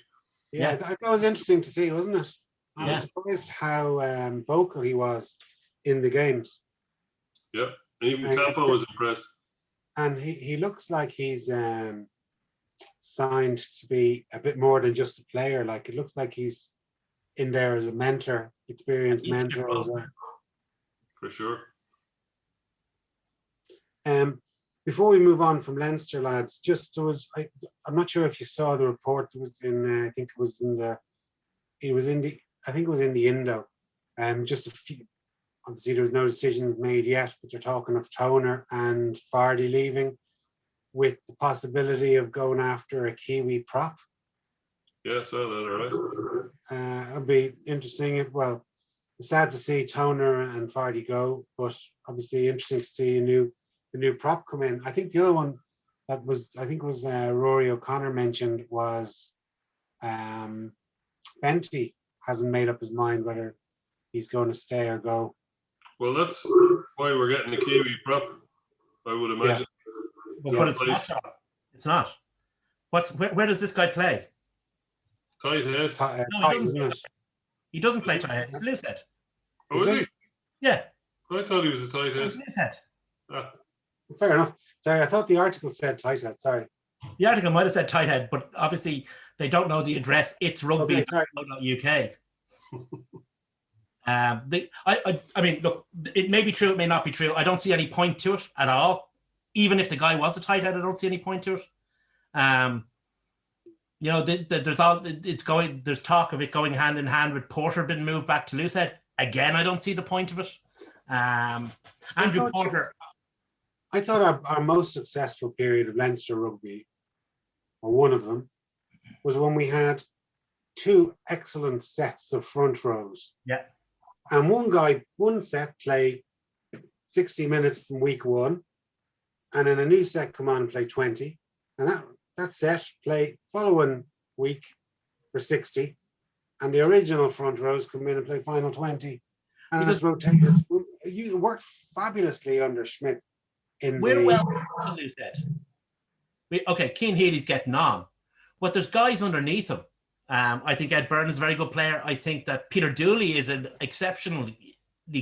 Yeah, that was interesting to see, wasn't it? I was surprised how vocal he was in the games. Yeah, even Campo was impressed. And he looks like he's signed to be a bit more than just a player. Like it looks like he's in there as a mentor, experienced mentor as well. For sure. Before we move on from Leinster, lads, just there was I'm not sure if you saw the report. It was in I think it was in the Indo. Just a few. Obviously, there was no decisions made yet, but they're talking of Toner and Fardy leaving, with the possibility of going after a Kiwi prop. Yeah, I saw that. All right. It'll be interesting. It's sad to see Toner and Fardy go, but obviously interesting to see a new prop come in. I think the other one that was, Rory O'Connor mentioned was Benty hasn't made up his mind whether he's going to stay or go. Well, that's why we're getting a Kiwi prop, I would imagine. Yeah. But it's not, John. It's not. Where does this guy play? Tight head. Tight, isn't it? He doesn't play tight head. He's loose head. Oh, is he? Yeah. I thought he was a tight head. He's loose head. Ah. Fair enough. Sorry, I thought the article said tight head. Sorry. The article might have said tight head, but obviously they don't know the address. It's rugby.co.uk. I mean, look, it may be true, it may not be true. I don't see any point to it at all. Even if the guy was a tight head, I don't see any point to it. You know, there's talk of it going hand in hand with Porter being moved back to Loosehead. Again, I don't see the point of it. Andrew Porter. I thought our most successful period of Leinster rugby, or one of them, was when we had two excellent sets of front rows. Yeah. And one set play 60 minutes in week one, and then a new set come on and play 20. And that set play following week for 60. And the original front rows come in and play final 20. And it's rotated. You worked fabulously under Schmidt. We're well Loosehead. Okay, Cian Healy's getting on, but there's guys underneath him. I think Ed Byrne is a very good player. I think that Peter Dooley is an exceptionally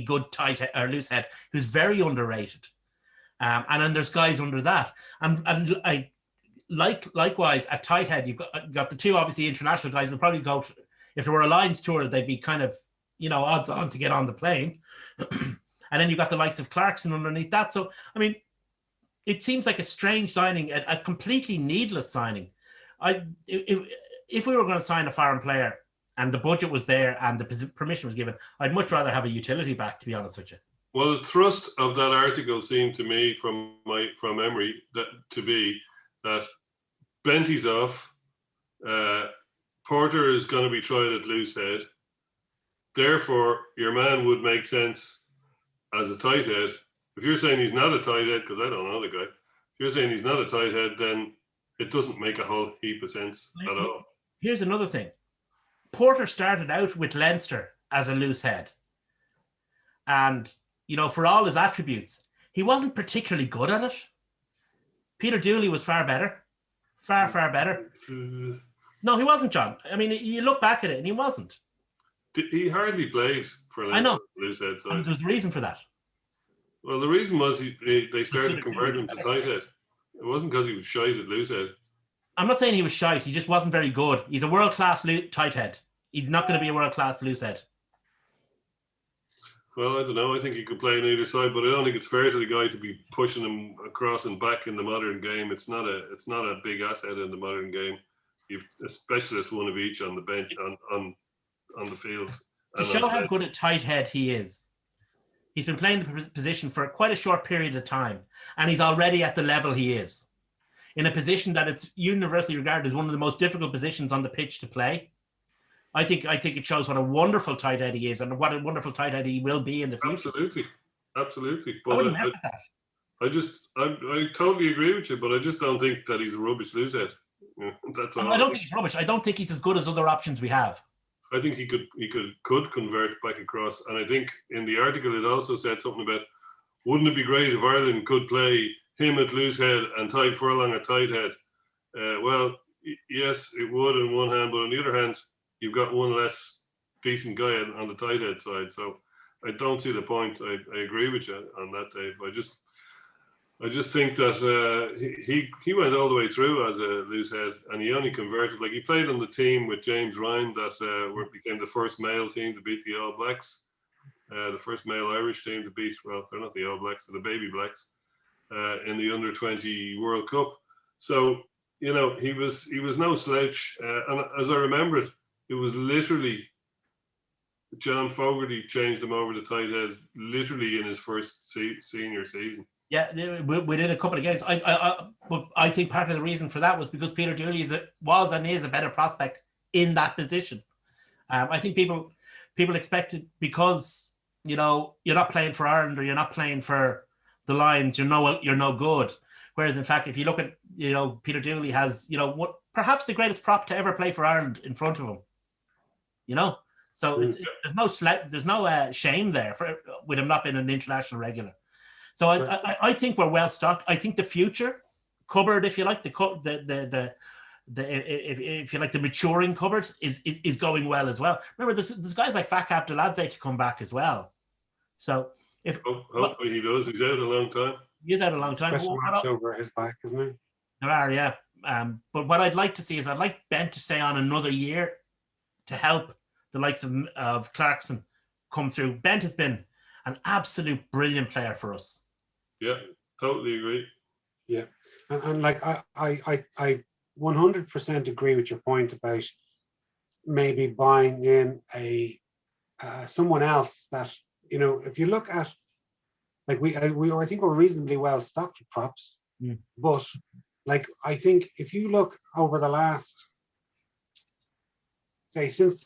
good tight head, or loose head, who's very underrated. And then there's guys under that. And I likewise at tight head, you've got the two obviously international guys. They'll probably go, if there were a Lions tour, they'd be kind of, odds on to get on the plane. And then you've got the likes of Clarkson underneath that. So, I mean, it seems like a strange signing, a completely needless signing. If we were going to sign a foreign player and the budget was there and the permission was given, I'd much rather have a utility back, to be honest with you. Well, the thrust of that article seemed to me, from memory, to be that Benty's off, Porter is going to be tried at Loosehead. Therefore, your man would make sense as a tight head. If you're saying he's not a tight head, because I don't know the guy, if you're saying he's not a tight head, then it doesn't make a whole heap of sense at all. Here's another thing. Porter started out with Leinster as a loose head. And, for all his attributes, he wasn't particularly good at it. Peter Dooley was far better. Far, far better. No, he wasn't, John. I mean, you look back at it and he wasn't. He hardly played for Leinster. I know. Loose head side. And there's a reason for that. Well, the reason was they started converting him to tight head. It wasn't because he was shite at loose head. I'm not saying he was shite. He just wasn't very good. He's a world-class tight head. He's not going to be a world-class loose head. Well, I don't know. I think he could play on either side, but I don't think it's fair to the guy to be pushing him across and back in the modern game. It's not a big asset in the modern game. You've a specialist, one of each on the bench on the field. To show how good a tight head he is, he's been playing the position for quite a short period of time, and he's already at the level he is, in a position that it's universally regarded as one of the most difficult positions on the pitch to play. I think it shows what a wonderful tight head he is and what a wonderful tight head he will be in the future. Absolutely. But I wouldn't mess with that. I totally agree with you, but I just don't think that he's a rubbish loose head. That's all. I don't think he's rubbish. I don't think he's as good as other options we have. I think he could convert back across, and I think in the article it also said something about, wouldn't it be great if Ireland could play him at loose head and Tadhg Furlong at tight head? Well, yes, it would on one hand, but on the other hand, you've got one less decent guy on the tight head side. So I don't see the point. I agree with you on that, Dave. I just think that he went all the way through as a loose head, and he only converted. Like, he played on the team with James Ryan that became the first male team to beat the All Blacks, the first male Irish team to beat. Well, they're not the All Blacks, they're the Baby Blacks, in the Under-20 World Cup. So he was no slouch, and as I remember it, it was literally John Fogarty changed him over to tight head literally in his first senior season. Yeah, within a couple of games. But I think part of the reason for that was because Peter Dooley was and is a better prospect in that position. I think people expected, because you're not playing for Ireland or you're not playing for the Lions, you're no good. Whereas in fact, if you look at Peter Dooley has what perhaps the greatest prop to ever play for Ireland in front of him. So there's no shame there with him not being an international regular. So I think we're well stocked. I think the future cupboard, if you like, if you like, the maturing cupboard is going well as well. Remember, there's guys like Fak Abdeladze to come back as well. So hopefully he does. He's out a long time. He's out a long time. Question marks over his back, isn't it? There are, yeah. But what I'd like to see is I'd like Ben to stay on another year to help the likes of Clarkson come through. Bent has been an absolute brilliant player for us. Yeah, totally agree. Yeah, and like I 100% agree with your point about maybe buying in a someone else that if you look at, like I think we're reasonably well stocked with props, but like I think if you look over the last, say, since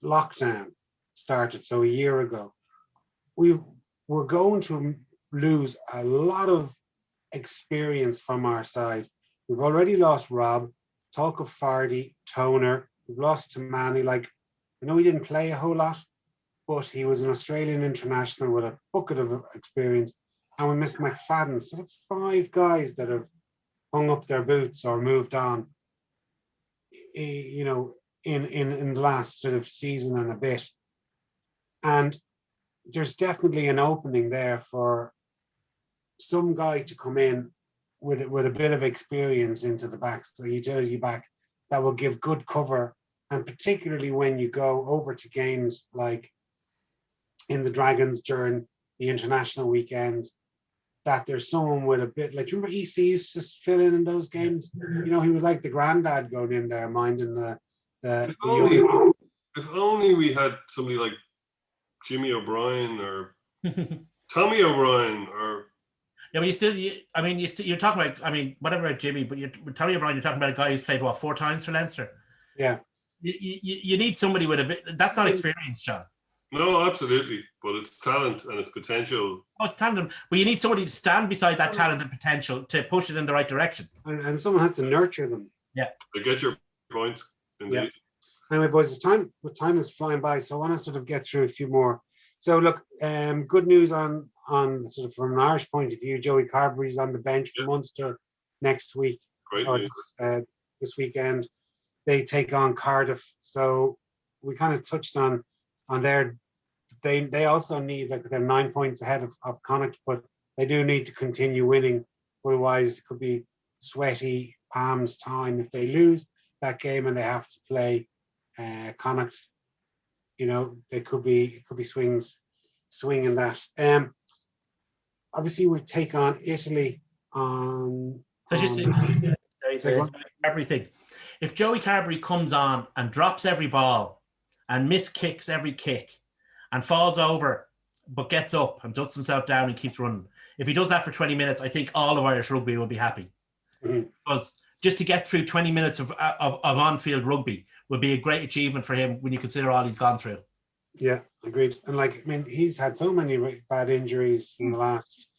lockdown started, so a year ago, we're going to lose a lot of experience from our side. We've already lost Rob, talk of Fardy, Toner. We've lost Tamani. Like, I know he didn't play a whole lot, but he was an Australian international with a bucket of experience. And we missed McFadden. So that's 5 guys that have hung up their boots or moved on, in the last sort of season and a bit. And there's definitely an opening there for some guy to come in with a bit of experience into the backs, the utility back that will give good cover, and particularly when you go over to games like in the Dragons during the international weekends, that there's someone with a bit, like, remember EC used to fill in those games? He was like the granddad going in there minding the if only we had somebody like Jimmy O'Brien or Tommy O'Brien or. Yeah, but you're talking about, whatever about Jimmy, but with Tommy O'Brien, you're talking about a guy who's played 4 times for Leinster. Yeah. You need somebody with a bit. That's not experience, John. No, absolutely, but it's talent and it's potential. Oh, it's talent, but you need somebody to stand beside that talent and potential to push it in the right direction. And someone has to nurture them. Yeah, I get your point. Indeed. Yeah. Anyway, boys, time is flying by, so I want to sort of get through a few more. So look, good news on sort of from an Irish point of view. Joey Carberry's on the bench for Munster next week. Great or news. this weekend. They take on Cardiff. So we kind of touched on their. They also need, like, they're 9 points ahead of Connacht, but they do need to continue winning. Otherwise, it could be sweaty palms time if they lose that game and they have to play Connacht. They could be swinging that. Obviously, we take on Italy on. Everything. If Joey Carberry comes on and drops every ball and miskicks every kick and falls over but gets up and dusts himself down and keeps running, if he does that for 20 minutes, I think all of Irish rugby will be happy. Because just to get through 20 minutes of on-field rugby would be a great achievement for him when you consider all he's gone through. Yeah, agreed. And he's had so many bad injuries in the last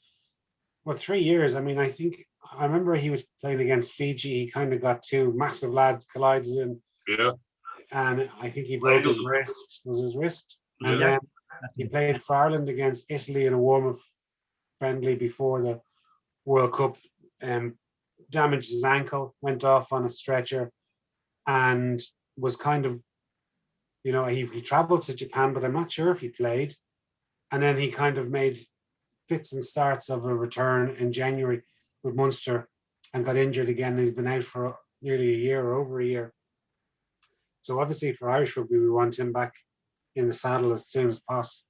3 years. I remember he was playing against Fiji. He kind of got 2 massive lads collided in. Yeah. And I think he broke his wrist. Was his wrist? Yeah. And then he played for Ireland against Italy in a warm-up friendly before the World Cup. Damaged his ankle, went off on a stretcher, and was kind of, he traveled to Japan, but I'm not sure if he played. And then he kind of made fits and starts of a return in January with Munster and got injured again. He's been out for nearly a year or over a year. So obviously for Irish rugby, we want him back in the saddle as soon as possible.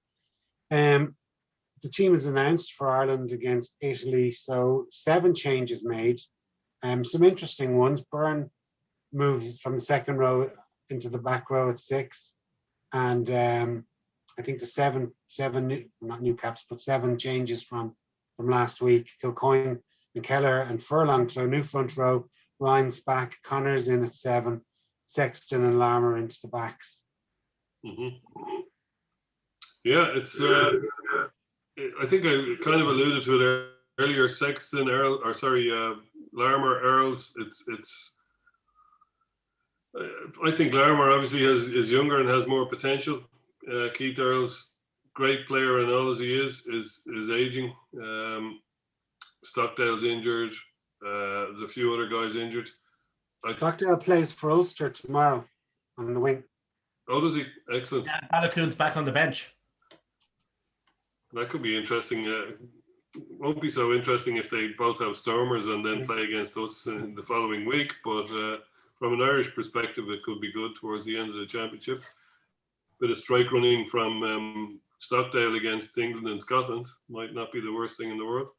The team is announced for Ireland against Italy. So 7 changes made. Some interesting ones. Byrne moves from the second row into the back row at 6. And I think the seven, not new caps, but 7 changes from last week. Kilcoyne, McKellar and Furlong. So new front row. Ryan's back. Connors in at 7. Sexton and Larmour into the backs. Yeah, it's. I think I kind of alluded to it earlier. Sexton, Larmour, Earls. It's. I think Larmour obviously is younger and has more potential. Keith Earls, great player and all as he is aging. Stockdale's injured. There's a few other guys injured. Stockdale plays for Ulster tomorrow on the wing. Oh, does he? Excellent. Yeah, Balakoon's back on the bench. That could be interesting. Won't be so interesting if they both have Stormers and then play against us in the following week. But from an Irish perspective, it could be good towards the end of the championship. Bit of strike running from Stockdale against England and Scotland might not be the worst thing in the world.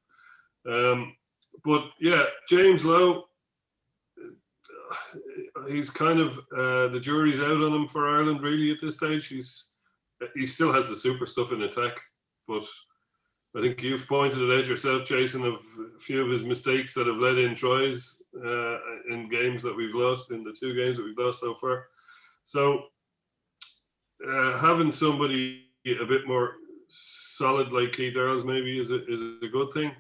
But yeah, James Lowe, he's kind of the jury's out on him for Ireland really at this stage. He still has the super stuff in attack, but I think you've pointed it out yourself, Jason, of a few of his mistakes that have led in tries in games that we've lost, in the 2 games that we've lost so far. So having somebody a bit more solid like Keith Earls maybe is a good thing.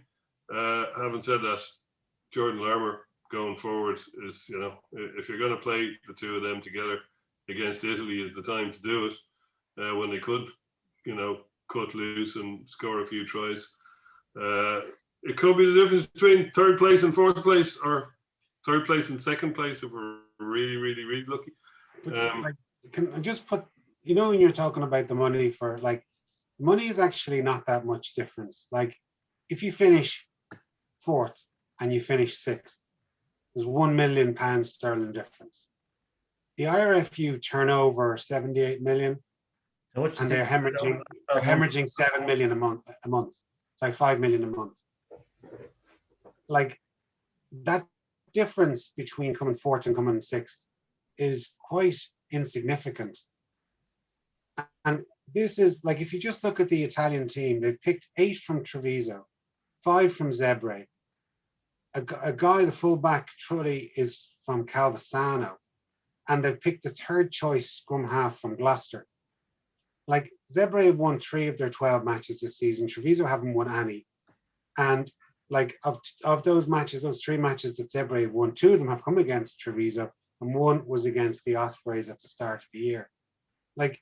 Having said that, Jordan Larmour going forward is, if you're going to play the 2 of them together against Italy, is the time to do it when they could, cut loose and score a few tries. It could be the difference between 3rd place and 4th place, or 3rd place and 2nd place if we're really, really, really lucky. Can I just put, when you're talking about the money for, money is actually not that much difference. Like, if you finish 4th and you finish 6th, there's £1 million sterling difference. The IRFU turnover 78 million, and they're hemorrhaging 7 million a month. It's like 5 million a month. Like, that difference between coming 4th and coming 6th is quite insignificant. And this is like, if you just look at the Italian team, they've picked 8 from Treviso, 5 from Zebre. A guy, the fullback, Trulli, is from Calvisano, and they've picked the 3rd choice scrum half from Gloucester. Like, Zebre have won 3 of their 12 matches this season. Treviso haven't won any. And like, of those matches, those 3 matches that Zebre have won, 2 of them have come against Treviso, and 1 was against the Ospreys at the start of the year. Like,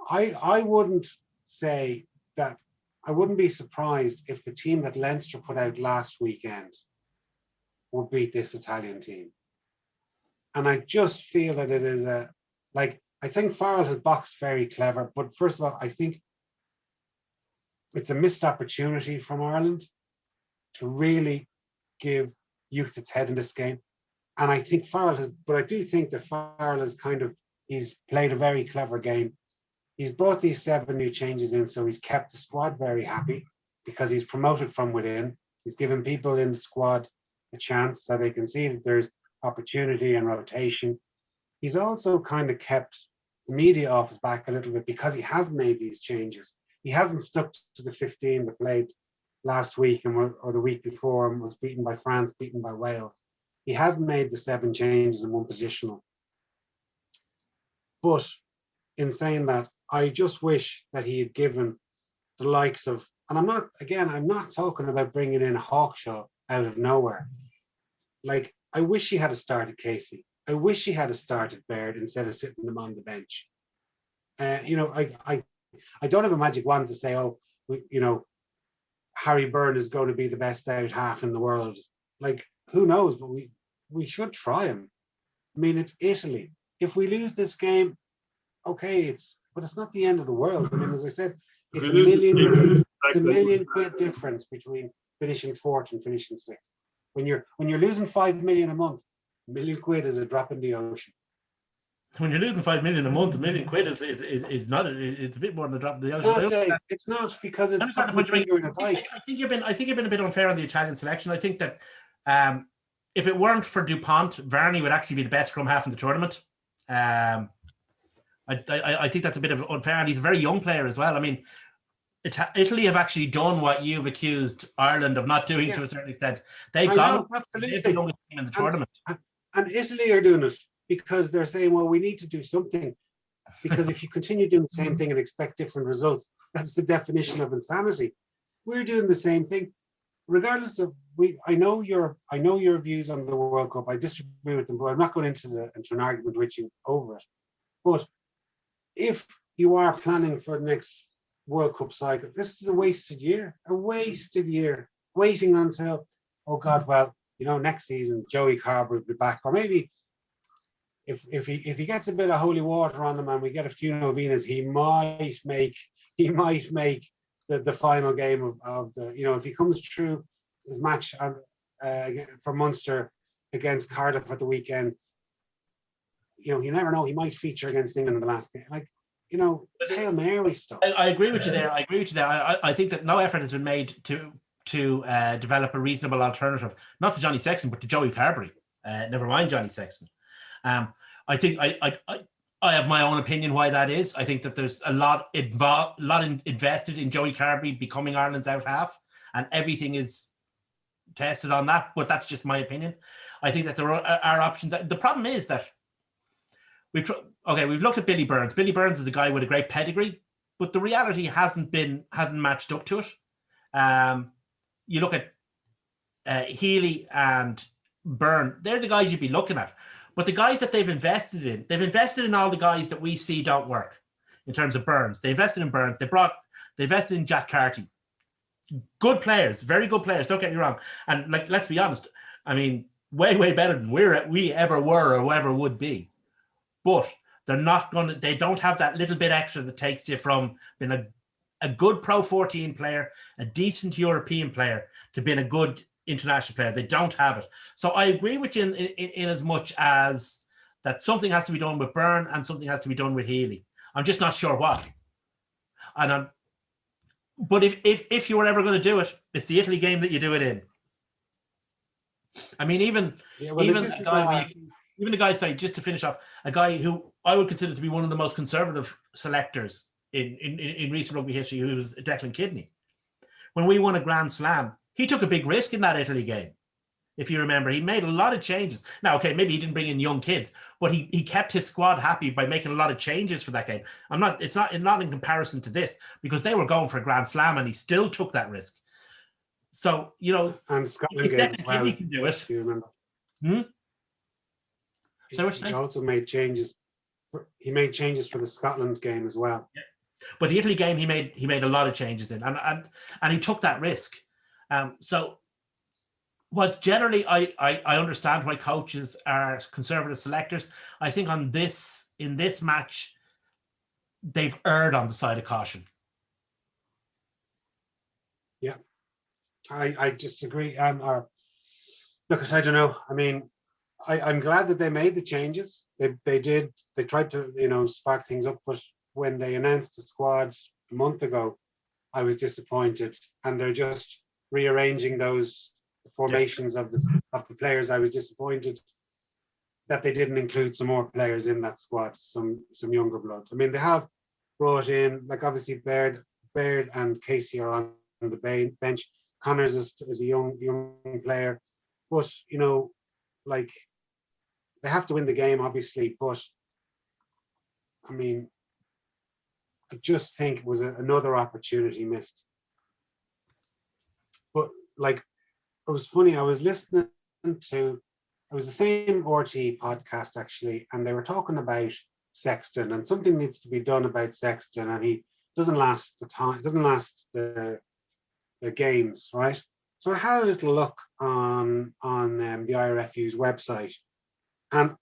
I wouldn't say that. I wouldn't be surprised if the team that Leinster put out last weekend would beat this Italian team. And I just feel that it is I think Farrell has boxed very clever, but first of all, I think it's a missed opportunity from Ireland to really give youth its head in this game. And I think I do think that Farrell he's played a very clever game. He's brought these 7 new changes in, so he's kept the squad very happy because he's promoted from within. He's given people in the squad a chance so they can see that there's opportunity and rotation. He's also kind of kept the media off his back a little bit because he has made these changes. He hasn't stuck to the 15 that played last week or the week before and was beaten by France, beaten by Wales. He hasn't made the 7 changes in one positional. But in saying that, I just wish that he had given the likes of, and I'm not talking about bringing in Hawkshaw out of nowhere. Like, I wish he had started Casey. I wish he had started Baird instead of sitting them on the bench. I don't have a magic wand to say, Harry Byrne is going to be the best out half in the world. Like, who knows? But we should try him. I mean, it's Italy. If we lose this game, okay, but it's not the end of the world. I mean, as I said, it's a million. It's a £1 million difference between finishing fourth and finishing sixth. When you're losing 5 million a month, £1 million is a drop in the ocean. When you're losing 5 million a month, £1 million is not. It's a bit more than a drop in the ocean. It's not, Dave. It's not, because it's putting the finger in a dike. I think you've been a bit unfair on the Italian selection. I think that if it weren't for Dupont, Varney would actually be the best scrum half in the tournament. I think that's a bit of unfair, and he's a very young player as well. I mean, Italy have actually done what you've accused Ireland of not doing to a certain extent. They've gone absolutely the youngest team in the tournament, and Italy are doing it because they're saying, well, we need to do something, because if you continue doing the same thing and expect different results, that's the definition of insanity. We're doing the same thing, regardless of I know your views on the World Cup. I disagree with them, but I'm not going into an argument with you over it. But if you are planning for the next World Cup cycle, this is a wasted year, waiting until, oh God, well, next season Joey Carver will be back, or maybe if he gets a bit of holy water on him and we get a few novenas, he might make the final game of the, if he comes through his match for Munster against Cardiff at the weekend, you never know, he might feature against England in the last game. Hail Mary stuff. I agree with you there. I think that no effort has been made to develop a reasonable alternative, not to Johnny Sexton, but to Joey Carberry. Never mind Johnny Sexton. I think I have my own opinion why that is. I think that there's a lot invested in Joey Carberry becoming Ireland's out half, and everything is tested on that. But that's just my opinion. I think that there are options. The problem is that we've looked at Billy Burns. Billy Burns is a guy with a great pedigree, but the reality hasn't matched up to it. You look at Healy and Byrne; they're the guys you'd be looking at. But the guys that they've invested in all the guys that we see don't work in terms of Burns. They invested in Burns. They invested in Jack Carty. Good players, very good players. Don't get me wrong. And let's be honest. I mean, way better than we ever were or ever would be. But they don't have that little bit extra that takes you from being a good Pro 14 player, a decent European player, to being a good international player. They don't have it. So I agree with you in as much as that something has to be done with Byrne and something has to be done with Healy. I'm just not sure what. But if you were ever going to do it, it's the Italy game that you do it in. I mean, even the guy, sorry, just to finish off, a guy who I would consider to be one of the most conservative selectors in recent rugby history, who was Declan Kidney. When we won a Grand Slam, he took a big risk in that Italy game. If you remember, he made a lot of changes. Now, okay, maybe he didn't bring in young kids, but he kept his squad happy by making a lot of changes for that game. It's not in comparison to this, because they were going for a Grand Slam and he still took that risk. So, and Scotland game as well, can do it. Do you remember? So what you saying? He also made changes. He made changes for the Scotland game as well. Yeah. But the Italy game, he made a lot of changes in, and he took that risk. So, whilst generally I understand why coaches are conservative selectors, I think in this match, they've erred on the side of caution. Yeah, I disagree. Because I don't know. I mean, I'm glad that they made the changes. They did. They tried to spark things up, but when they announced the squad a month ago, I was disappointed, and they're just rearranging those formations of the players. I was disappointed that they didn't include some more players in that squad, some younger blood. I mean, they have brought in, obviously Baird and Casey are on the bench. Connors is a young player, but they have to win the game, obviously. But I mean, I just think it was another opportunity missed. But it was funny. I was listening to, it was the same RT podcast actually, and they were talking about Sexton, and something needs to be done about Sexton, and he doesn't last the time, doesn't last the games, right? So I had a little look on the IRFU's website, and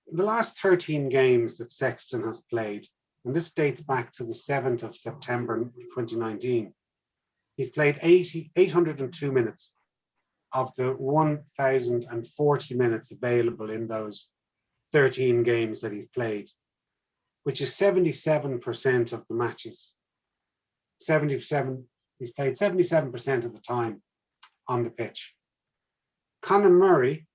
the last 13 games that Sexton has played, and this dates back to the 7th of September 2019, He's played 802 minutes of the 1,040 minutes available in those 13 games that he's played, which is 77% of the matches. 77, he's played 77% of the time on the pitch. Conor Murray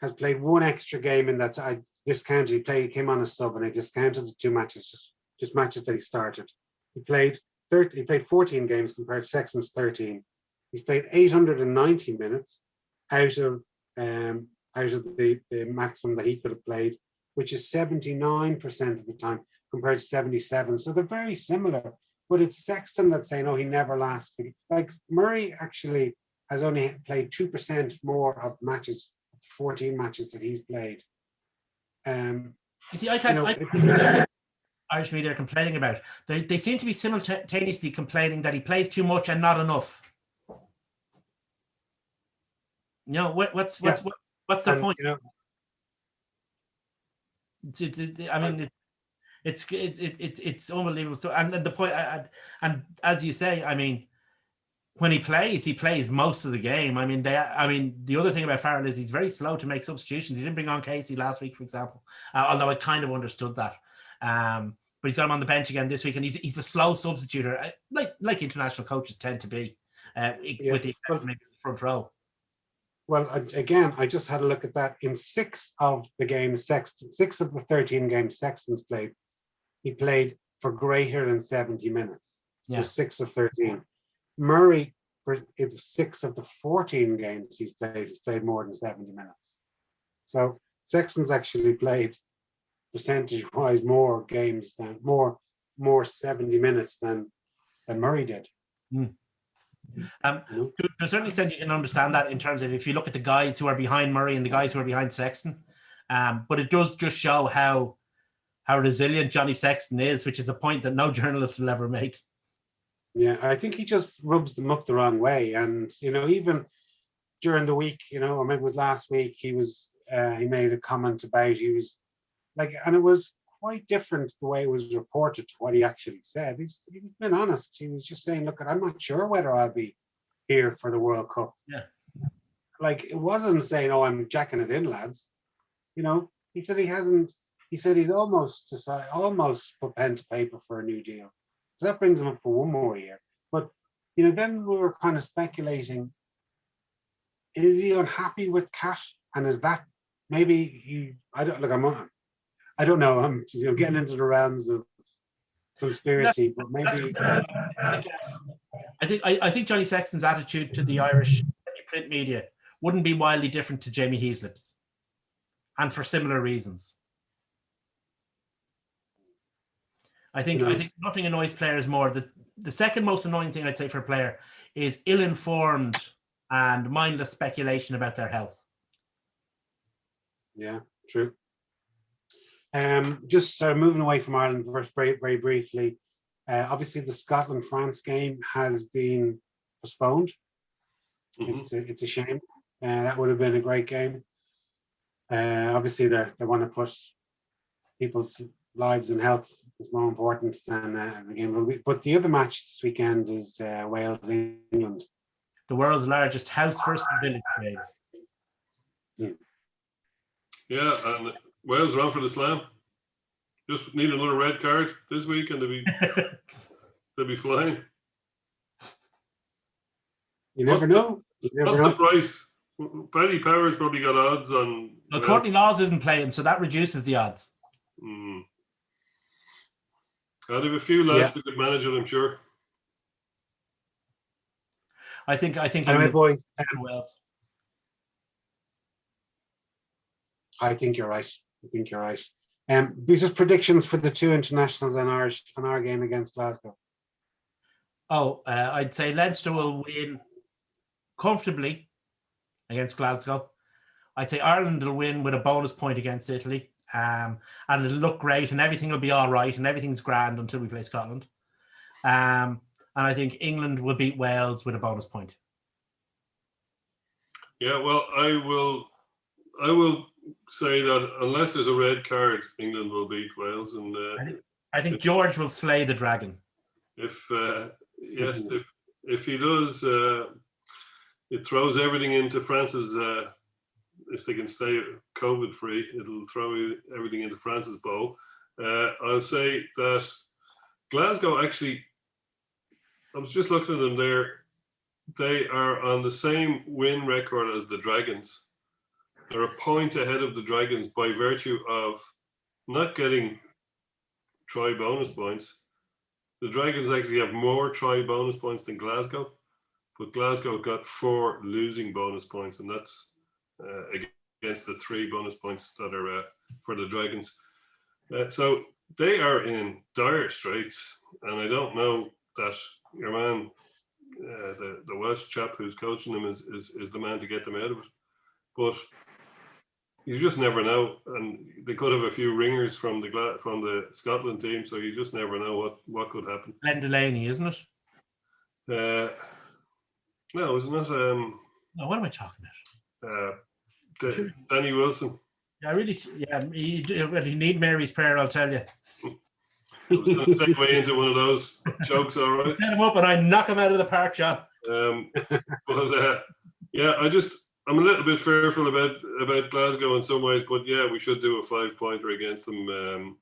has played one extra game in that I discounted. He came on a sub and I discounted the 2 matches, just matches that he started. He played 14 games compared to Sexton's 13. He's played 890 minutes out of the maximum that he could have played, which is 79% of the time compared to 77. So they're very similar, but it's Sexton that's saying, oh, he never lasted. Like Murray actually has only played 2% more of matches, 14 matches that he's played. You see, I can't. Irish media are complaining about. They seem to be simultaneously complaining that he plays too much and not enough. You know, what's the point? You know, it's unbelievable. So, and the point, and as you say, I mean, when he plays most of the game. I mean, the other thing about Farrell is he's very slow to make substitutions. He didn't bring on Casey last week, for example, although I kind of understood that. But he's got him on the bench again this week, and he's a slow substituter, like international coaches tend to be, with the exception maybe the front row. Well, again, I just had a look at that. In 6 of the games, 6 of the 13 games Sexton's played, he played for greater than 70 minutes. So 6 of 13. Murray, for 6 of the 14 games he's played more than 70 minutes. So Sexton's actually played percentage-wise more games than more 70 minutes than Murray did. To a certain extent, you can understand that in terms of if you look at the guys who are behind Murray and the guys who are behind Sexton. But it does just show how resilient Johnny Sexton is, which is a point that no journalist will ever make. Yeah, I think he just rubs them up the wrong way. And, you know, even during the week, you know, or maybe it was last week, he made a comment about he was like, and it was quite different the way it was reported to what he actually said. He's been honest. He was just saying, look, I'm not sure whether I'll be here for the World Cup. Yeah. Like, it wasn't saying, oh, I'm jacking it in, lads. You know, he said he's almost put pen to paper for a new deal. So that brings him up for one more year. But, you know, then we were kind of speculating, is he unhappy with Cat? And is that maybe I don't know. I'm getting into the realms of conspiracy, but maybe I think Johnny Sexton's attitude to the Irish print media wouldn't be wildly different to Jamie Heaslip's, and for similar reasons. I think nothing annoys players more. The second most annoying thing I'd say for a player is ill-informed and mindless speculation about their health. Yeah, true. Just moving away from Ireland very, very briefly. Obviously, the Scotland-France game has been postponed. Mm-hmm. It's a shame. That would have been a great game. Obviously, they want to put people's lives and health is more important than the game. But the other match this weekend is Wales-England. The world's largest house first village game. Yeah, and Wales are on for the slam. Just need another red card this week and they'll be flying. You never know. What's the price? Paddy Power's probably got odds on. No, Courtney Laws isn't playing, so that reduces the odds. I'd have a few lads who could manage it, I'm sure. I think. Anyway, boys. Wales. I think you're right. Just predictions for the 2 internationals on our game against Glasgow. I'd say Leinster will win comfortably against Glasgow. I'd say Ireland will win with a bonus point against Italy. And it'll look great and everything will be all right and everything's grand until we play Scotland. And I think England will beat Wales with a bonus point. Yeah, well, I will say that unless there's a red card, England will beat Wales. And I think George will slay the dragon. If if he does, it throws everything into France's. If they can stay COVID free, it'll throw everything into France's bowl. I'll say that Glasgow actually. I was just looking at them there. They are on the same win record as the Dragons. They're a point ahead of the Dragons by virtue of not getting try bonus points. The Dragons actually have more try bonus points than Glasgow, but Glasgow got 4 losing bonus points, and that's against the 3 bonus points that are for the Dragons. So they are in dire straits, and I don't know that your man, the Welsh chap who's coaching them, is the man to get them out of it. But you just never know, and they could have a few ringers from the Scotland team, so you just never know what could happen. Glenn Delaney, isn't it? No, isn't it? No, what am I talking about? Danny Wilson. Yeah, really. Yeah, he need Mary's prayer. I'll tell you. I was going to segue into one of those jokes, all right. Set him up and I knock him out of the park, John. But yeah, I'm a little bit fearful about Glasgow in some ways, but yeah, we should do a 5-pointer against them.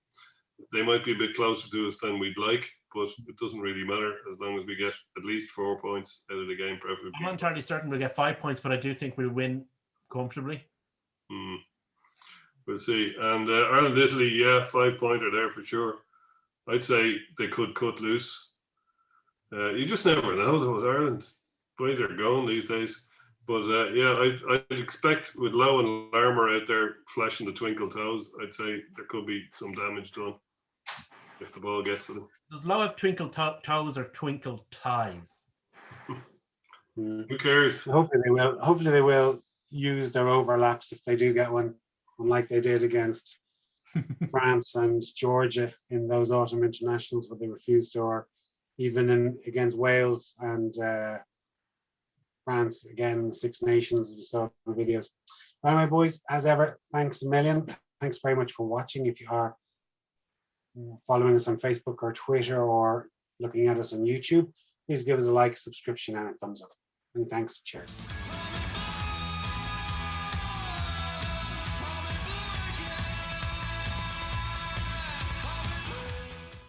They might be a bit closer to us than we'd like, but it doesn't really matter as long as we get at least 4 points out of the game, preferably. I'm not entirely certain we'll get 5 points, but I do think we'll win comfortably. We'll see. And Ireland-Italy, yeah, 5-pointer there for sure. I'd say they could cut loose. You just never know, though, with Ireland. The way they're going these days. But yeah, I'd expect with Lowe and Larmour out there flashing the twinkle toes, I'd say there could be some damage done if the ball gets to them. Does Lowe have twinkle toes or twinkle ties? Who cares? Hopefully they will. Hopefully they will use their overlaps if they do get one, unlike they did against France and Georgia in those autumn internationals where they refused to, or even against Wales and France again in the Six Nations. We saw the videos. Anyway, boys, as ever, thanks a million. Thanks very much for watching. If you are following us on Facebook or Twitter or looking at us on YouTube, please give us a like, subscription, and a thumbs up. And thanks. Cheers.